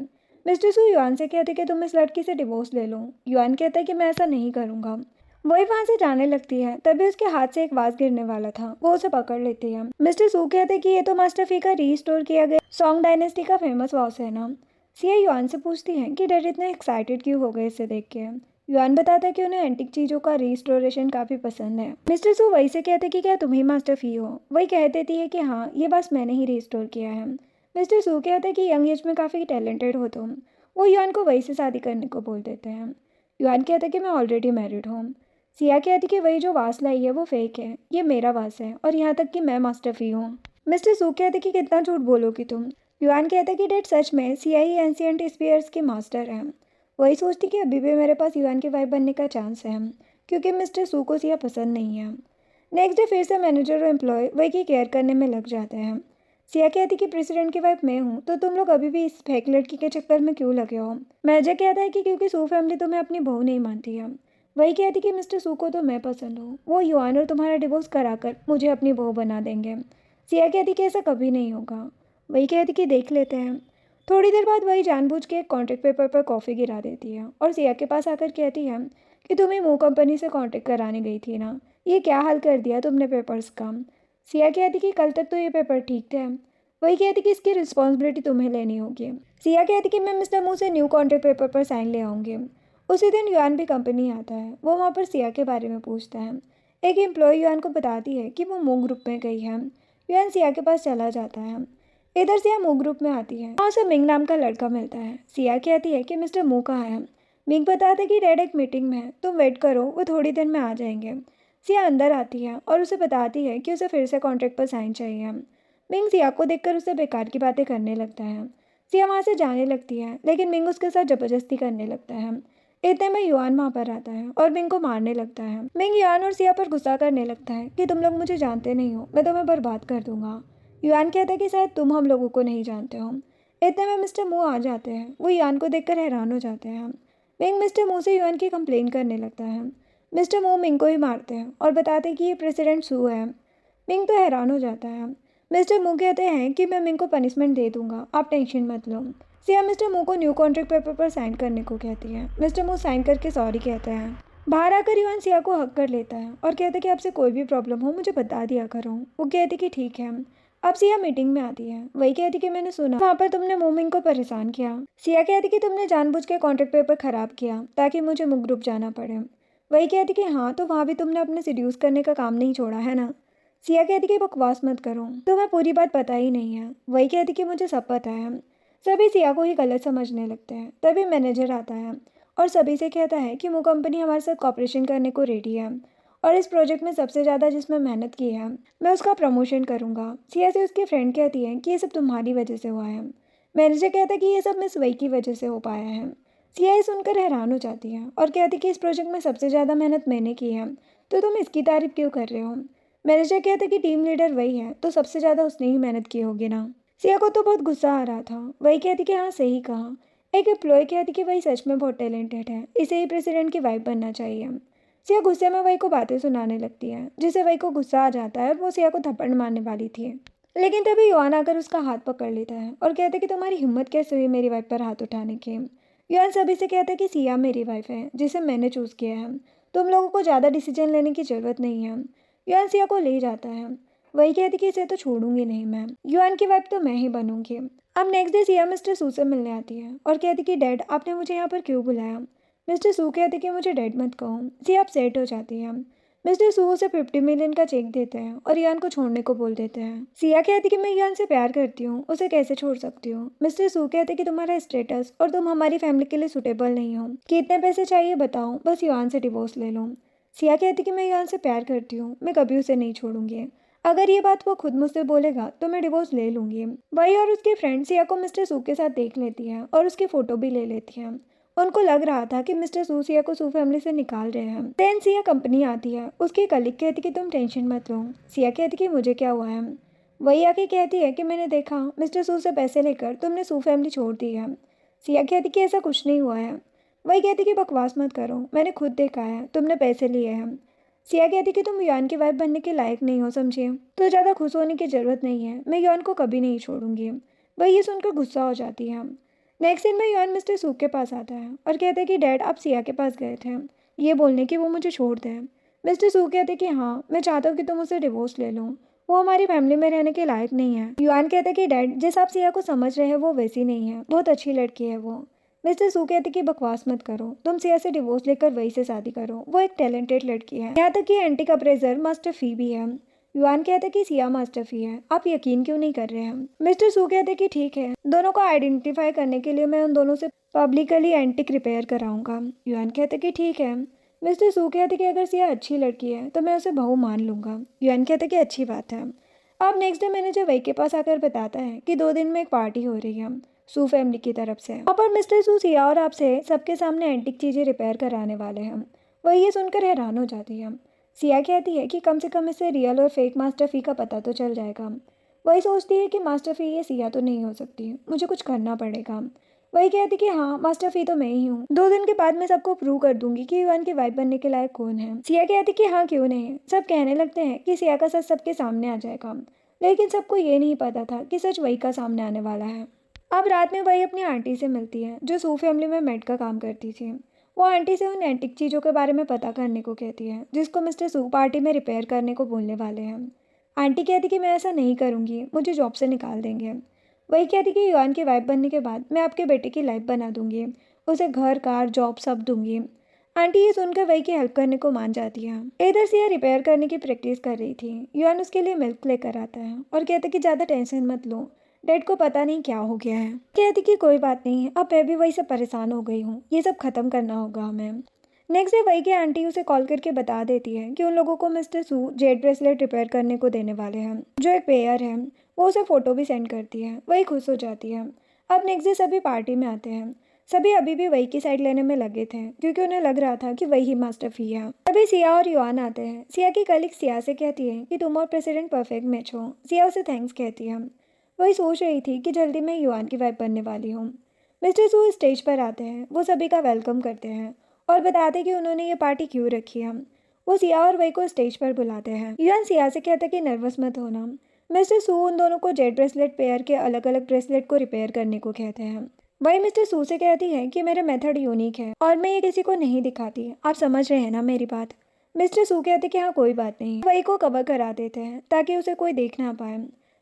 मिस्टर सू युआन से कहते कि तुम इस लड़की से डिवोर्स ले लो। युआन कहता है कि मैं ऐसा नहीं करूँगा। वही वहाँ से जाने लगती है। तभी उसके हाथ से एक वाज गिरने वाला था, वो उसे पकड़ लेती है। मिस्टर सू कहते कि ये तो मास्टर फी का रीस्टोर किया गया सॉन्ग डायनेस्टी का फेमस वाज है ना। सिया युआन से पूछती है कि डैड इतने एक्साइटेड क्यों हो गए इसे देख के। युआन बताता है कि उन्हें एंटिक चीज़ों का रिस्टोरेशन काफ़ी पसंद है। मिस्टर सू वही से कहते कि क्या तुम ही मास्टर फी हो। वही कह देती है कि हाँ, ये बस मैंने ही रिस्टोर किया है। मिस्टर सू कहते हैं कि यंग एज में काफ़ी टैलेंटेड हो तुम। वो युआन को वही से शादी करने को बोल देते हैं। युआन कहता है कि मैं ऑलरेडी मैरिड हूँ। सिया कहती कि वही जो वास लाई है वो फेक है, ये मेरा वास है और यहाँ तक कि मैं मास्टर फी हूँ। मिस्टर सू कहते कि कितना झूठ बोलोगी तुम। युआन कहता कि डैड सच में सिया ही एंशिएंट स्पीयर्स के मास्टर हैं। वही सोचती कि अभी भी मेरे पास युआन की वाइफ बनने का चांस है, क्योंकि मिस्टर सू को सिया पसंद नहीं है। नेक्स्ट डे फिर से मैनेजर और एम्प्लॉय वही की केयर करने में लग जाते हैं। सिया कहती कि प्रेसिडेंट की वाइफ मैं हूँ, तो तुम लोग अभी भी इस फेक लड़की के चक्कर में क्यों लगे हो। मैनेजर कहता है कि क्योंकि सू फैमिली तुम्हें अपनी बहू नहीं मानती है। वही कहती कि मिस्टर सू को तो मैं पसंद हूँ, वो युआन और तुम्हारा डिवोर्स कराकर मुझे अपनी बहू बना देंगे। सिया कहती कि ऐसा कभी नहीं होगा। वही कहती कि देख लेते हैं। थोड़ी देर बाद वही जानबूझ के एक कॉन्ट्रैक्ट पेपर पर कॉफ़ी गिरा देती है और सिया के पास आकर कहती है कि तुम्हें मूव कंपनी से कॉन्ट्रैक्ट कराने गई थी ना, ये क्या हाल कर दिया तुमने पेपर्स का। सिया कहती कि कल तक तो ये पेपर ठीक थे। वही कहती कि इसकी रिस्पॉन्सिबिलिटी तुम्हें लेनी होगी। सिया कहती कि मैं मिस्टर मू से न्यू कॉन्ट्रैक्ट पेपर पर साइन ले आऊँगी। उसी दिन युआन भी कंपनी आता है। वो वहाँ पर सिया के बारे में पूछता है। एक एम्प्लॉय युआन को बताती है कि वो मू ग्रुप में गई है। युआन सिया के पास चला जाता है। इधर सिया मू ग्रुप में आती है। वहाँ उसे मिंग नाम का लड़का मिलता है। सिया कहती है कि मिस्टर मू कहाँ है। मिंग बताता है कि डैड एक मीटिंग में है, तुम वेट करो, वो थोड़ी देर में आ जाएंगे। सिया अंदर आती है और उसे बताती है कि उसे फिर से कॉन्ट्रैक्ट पर साइन चाहिए। मिंग सिया को देखकर उसे बेकार की बातें करने लगता है। सिया वहाँ से जाने लगती है, लेकिन मिंग उसके साथ जबरदस्ती करने लगता है। इतने में युआन वहाँ पर आता है और मिंग को मारने लगता है। मिंग युआन और सिया पर गुस्सा करने लगता है कि तुम लोग मुझे जानते नहीं हो, मैं तुम्हें बर्बाद कर दूंगा। युआन कहता है कि शायद तुम हम लोगों को नहीं जानते हो। इतने में मिस्टर मू आ जाते हैं। वो युआन को देखकर हैरान हो जाते हैं। मिंग मिस्टर मू से युआन की कंप्लेन करने लगता है। मिस्टर मू मिंग को ही मारते हैं और बताते हैं कि ये प्रेसिडेंट सू है। मिंग तो हैरान हो जाता है। मिस्टर मू कहते हैं कि मैं मिंग को पनिशमेंट दे दूंगा, आप टेंशन मत लो। सिया मिस्टर मू को न्यू कॉन्ट्रैक्ट पेपर पर साइन करने को कहती है। मिस्टर मू साइन करके सॉरी कहते हैं। बाहर आकर युआन सिया को हक कर लेता है और कहता है कि आपसे कोई भी प्रॉब्लम हो मुझे बता दिया करो। वो कहती कि ठीक है। अब सिया मीटिंग में आती है। वही कहती कि मैंने सुना वहाँ पर तुमने मू मिंग को परेशान किया। सिया कहती कि तुमने जानबूझ के कॉन्ट्रैक्ट पेपर खराब किया ताकि मुझे मू ग्रुप जाना पड़े। वही कहती कि हाँ, तो वहाँ भी तुमने अपने सिड्यूस करने का काम नहीं छोड़ा है ना। सिया कहती कि बकवास मत करो, तुम्हें पूरी बात पता ही नहीं है। वही कहती कि मुझे सब पता है। सभी सिया को ही गलत समझने लगते हैं। तभी मैनेजर आता है और सभी से कहता है कि मू कंपनी हमारे साथ कॉपरेशन करने को रेडी है और इस प्रोजेक्ट में सबसे ज़्यादा जिसमें मेहनत की है मैं उसका प्रमोशन करूँगा। सिया से उसकी फ्रेंड कहती है कि ये सब तुम्हारी वजह से हुआ है। मैनेजर कहता है कि ये सब मिस वही की वजह से हो पाया है। सिया ये सुनकर हैरान हो जाती है और कहती कि इस प्रोजेक्ट में सबसे ज़्यादा मेहनत मैंने की है, तो तुम इसकी तारीफ क्यों कर रहे हो। मैनेजर कहता है कि टीम लीडर वही है, तो सबसे ज़्यादा उसने ही मेहनत की होगी ना। सिया को तो बहुत गुस्सा आ रहा था। वही कहती कि हाँ, सही कहा। एक एम्प्लॉय कहती कि वही सच में बहुत टैलेंटेड है, इसे ही प्रेसिडेंट की वाइफ बनना चाहिए। सिया गुस्से में वही को बातें सुनाने लगती है, जिससे वही को गुस्सा आ जाता है और वो सिया को थप्पड़ मारने वाली थी। लेकिन तभी युआन आकर उसका हाथ पकड़ लेता है और कहता है कि तुम्हारी हिम्मत कैसे हुई मेरी वाइफ पर हाथ उठाने की। युआन सभी से कहता है कि सिया मेरी वाइफ है, जिसे मैंने चूज़ किया है, तुम लोगों को ज़्यादा डिसीजन लेने की ज़रूरत नहीं है। युआन सिया को ले जाता है। वही कहती कि इसे तो छोड़ूंगी नहीं मैं, युआन की वाइफ तो मैं ही बनूंगी। अब नेक्स्ट डे सिया मिस्टर सू से मिलने आती है और कहती कि डैड आपने मुझे यहाँ पर क्यों बुलाया। मिस्टर सू कहते कि मुझे डैड मत कहो। सिया अपसेट हो जाती है। मिस्टर सू उसे 50 मिलियन का चेक देते हैं और यान को छोड़ने को बोल देते हैं। सिया कहती कि मैं यान से प्यार करती हूँ, उसे कैसे छोड़ सकती हूँ। मिस्टर सू कहते कि तुम्हारा स्टेटस और तुम हमारी फैमिली के लिए सुटेबल नहीं हो, कितने पैसे चाहिए बताओ, बस यान से डिवोर्स ले लो। सिया कहती कि मैं यान से प्यार करती हूँ, मैं कभी उसे नहीं छोड़ूंगी। अगर ये बात वो खुद मुझसे बोलेगा तो मैं डिवोर्स ले लूंगी। वही और उसकी फ्रेंड सिया को मिस्टर सू के साथ देख लेती है और उसकी फोटो भी ले लेती है। उनको लग रहा था कि मिस्टर सू सिया को सू फैमिली से निकाल रहे हैं। देन सिया कंपनी आती है। उसकी कलीग कहती कि तुम टेंशन मत लो। सिया कहती कि मुझे क्या हुआ है। वही आके कहती है कि मैंने देखा मिस्टर सू से पैसे लेकर तुमने सू फैमिली छोड़ दी है। सिया कहती कि ऐसा कुछ नहीं हुआ है। वही कहती कि बकवास मत करो, मैंने खुद देखा है, तुमने पैसे लिए हैं। सिया कहती कि तुम यान की वाइफ बनने के लायक नहीं हो, समझे, तो ज़्यादा खुश होने की ज़रूरत नहीं है, मैं यान को कभी नहीं छोड़ूंगी। वही ये सुनकर गुस्सा हो जाती है। नेक्स्ट दिन में यान मिस्टर सूक के पास आता है और कहते हैं कि डैड आप सिया के पास गए थे ये बोलने कि वो मुझे छोड़ दें। मिस्टर सूक कहते हैं कि हाँ, मैं चाहता हूँ कि तुम उसे डिवोर्स ले लो, वो हमारी फैमिली में रहने के लायक नहीं है। युआन कहते हैं कि डैड जिस आप सिया को समझ रहे हैं वो वैसी नहीं है, बहुत अच्छी लड़की है वो। मिस्टर सू कहते कि बकवास मत करो, तुम सिया से डिवोर्स लेकर वही से शादी करो, वो एक टैलेंटेड लड़की है, यहाँ तक कि एंटिक अप्रेजर मास्टर फी भी है। युआन कहते कि सिया मास्टर फी है, आप यकीन क्यों नहीं कर रहे हैं। मिस्टर सू कहते कि ठीक है, दोनों को आइडेंटिफाई करने के लिए मैं उन दोनों से पब्लिकली एंटिक रिपेयर कराऊंगा। युआन कहते कि ठीक है। मिस्टर सू कहते कि अगर सिया अच्छी लड़की है तो मैं उसे बहू मान लूंगा। युआन कहते कि अच्छी बात है। अब नेक्स्ट डे मैनेजर वही के पास आकर बताता है कि 2 दिन में एक पार्टी हो रही है सू फैमिली की तरफ से। वहाँ पर मिस्टर सू सिया और आपसे सबके सामने एंटिक चीज़ें रिपेयर कराने वाले हैं। वह ये सुनकर हैरान हो जाती है। सिया कहती है कि कम से कम इससे रियल और फेक मास्टर फी का पता तो चल जाएगा। वही सोचती है कि मास्टर फी ये सिया तो नहीं हो सकती, मुझे कुछ करना पड़ेगा। वही कहती कि हाँ, मास्टर फी तो मैं ही हूँ, 2 दिन के बाद मैं सबको प्रूव कर दूंगी कि युआन की वाइफ बनने के लायक कौन है। सिया कहती कि हाँ, क्यों नहीं। सब कहने लगते हैं कि सिया का सच सबके सामने आ जाएगा, लेकिन सबको ये नहीं पता था कि सच वही का सामने आने वाला है। अब रात में वही अपनी आंटी से मिलती है जो सू फैमिली में मेड का काम करती थी। वो आंटी से उन एंटिक चीज़ों के बारे में पता करने को कहती है जिसको मिस्टर सू पार्टी में रिपेयर करने को बोलने वाले हैं। आंटी कहती कि मैं ऐसा नहीं करूँगी, मुझे जॉब से निकाल देंगे। वही कहती कि युआन की वाइफ बनने के बाद मैं आपके बेटे की लाइफ बना दूंगी, उसे घर कार जॉब सब दूंगी। आंटी ये सुनकर वही की हेल्प करने को मान जाती है। इधर सिया रिपेयर करने की प्रैक्टिस कर रही थी। युआन उसके लिए मिल्क लेकर आता है और कहता कि ज़्यादा टेंशन मत लो, डैड को पता नहीं क्या हो गया है। कहती कि कोई बात नहीं, अब मैं भी वही से परेशान हो गई हूँ, ये सब खत्म करना होगा हमें। नेक्स्ट डे वही की आंटी उसे कॉल करके बता देती है कि उन लोगों को मिस्टर सू जेड ब्रेसलेट रिपेयर करने को देने वाले हैं, जो एक पेयर है। वो उसे फ़ोटो भी सेंड करती है, वही खुश हो जाती है। अब नेक्स्ट डे सभी पार्टी में आते हैं। सभी अभी भी वही की साइड लेने में लगे थे क्योंकि उन्हें लग रहा था कि वही ही मास्टर फी है। तभी सिया और युआन आते हैं। सिया की कलीग सिया से कहती है कि तुम और प्रेसिडेंट परफेक्ट मैच हो। सिया उसे थैंक्स कहती है। वही सोच रही थी कि जल्दी मैं युआन की वाइफ बनने वाली हूँ। मिस्टर सू स्टेज पर आते हैं। वो सभी का वेलकम करते हैं और बताते कि उन्होंने ये पार्टी क्यों रखी है। वो सिया और वही को स्टेज पर बुलाते हैं। युआन सिया से कहता है कि नर्वस मत होना। मिस्टर सू उन दोनों को जेड ब्रेसलेट पेयर के अलग अलग ब्रेसलेट को रिपेयर करने को कहते हैं। वही मिस्टर सू से कहती है कि मेरा मेथड यूनिक है और मैं ये किसी को नहीं दिखाती, आप समझ रहे हैं ना मेरी बात। मिस्टर सू कहते कि हाँ कोई बात नहीं। वही को कवर करा देते हैं ताकि उसे कोई देख ना पाए।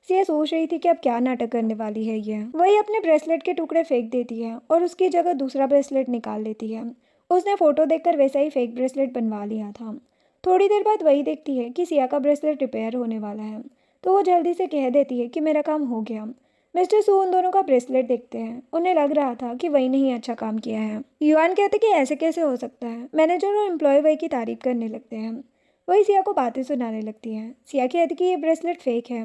सिया सोच रही थी कि अब क्या नाटक करने वाली है ये। वही अपने ब्रेसलेट के टुकड़े फेंक देती है और उसकी जगह दूसरा ब्रेसलेट निकाल लेती है। उसने फोटो देखकर वैसा ही फेक ब्रेसलेट बनवा लिया था। थोड़ी देर बाद वही देखती है कि सिया का ब्रेसलेट रिपेयर होने वाला है, तो वो जल्दी से कह देती है कि मेरा काम हो गया। मिस्टर सू उन दोनों का ब्रेसलेट देखते हैं। उन्हें लग रहा था कि वही नहीं अच्छा काम किया है। युआन कहते कि ऐसे कैसे हो सकता है। मैनेजर और एम्प्लॉय वही की तारीफ करने लगते हैं। वही सिया को बातें सुनाने लगती हैं। सिया कहती कि ये ब्रेसलेट फेक है।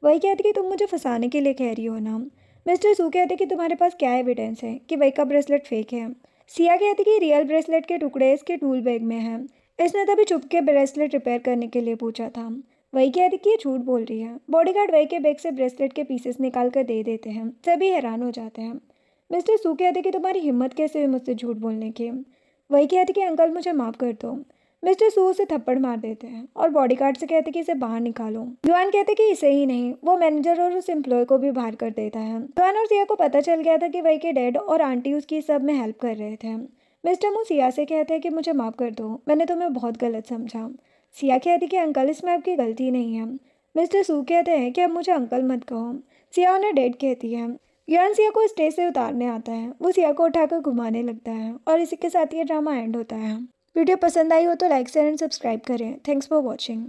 वही कहती कि तुम मुझे फंसाने के लिए कह रही हो ना। मिस्टर सू कहते कि तुम्हारे पास क्या एविडेंस है कि वही का ब्रेसलेट फेक है। सिया कहती कि रियल ब्रेसलेट के टुकड़े इसके टूल बैग में हैं। इसने तभी चुप के ब्रेसलेट रिपेयर करने के लिए पूछा था। वही कहती कि ये झूठ बोल रही है। बॉडीगार्ड वही के बैग से ब्रेसलेट के पीसेस निकाल कर दे देते हैं। सभी हैरान हो जाते हैं। मिस्टर सू कहते कि तुम्हारी हिम्मत कैसे हुई मुझसे झूठ बोलने की। वही कहती कि अंकल मुझे माफ़ कर दो। मिस्टर सू उसे थप्पड़ मार देते हैं और बॉडीगार्ड से कहते कि इसे बाहर निकालो। युआन कहते कि इसे ही नहीं, वो मैनेजर और उस एम्प्लॉय को भी बाहर कर देता है। युआन और सिया को पता चल गया था कि वही के डैड और आंटी उसकी सब में हेल्प कर रहे थे। मिस्टर मू सिया से कहते हैं कि मुझे माफ़ कर दो, मैंने तुम्हें बहुत गलत समझा। सिया कहती कि अंकल इसमें आपकी गलती नहीं है। मिस्टर सू कहते हैं कि अब मुझे अंकल मत कहो। सिया उन्हें डैड कहती है। युआन सिया को स्टेज से उतारने आता है। वो सिया को उठाकर घुमाने लगता है और इसी के साथ ये ड्रामा एंड होता है। वीडियो पसंद आई हो तो लाइक शेयर एंड सब्सक्राइब करें। Thanks for watching.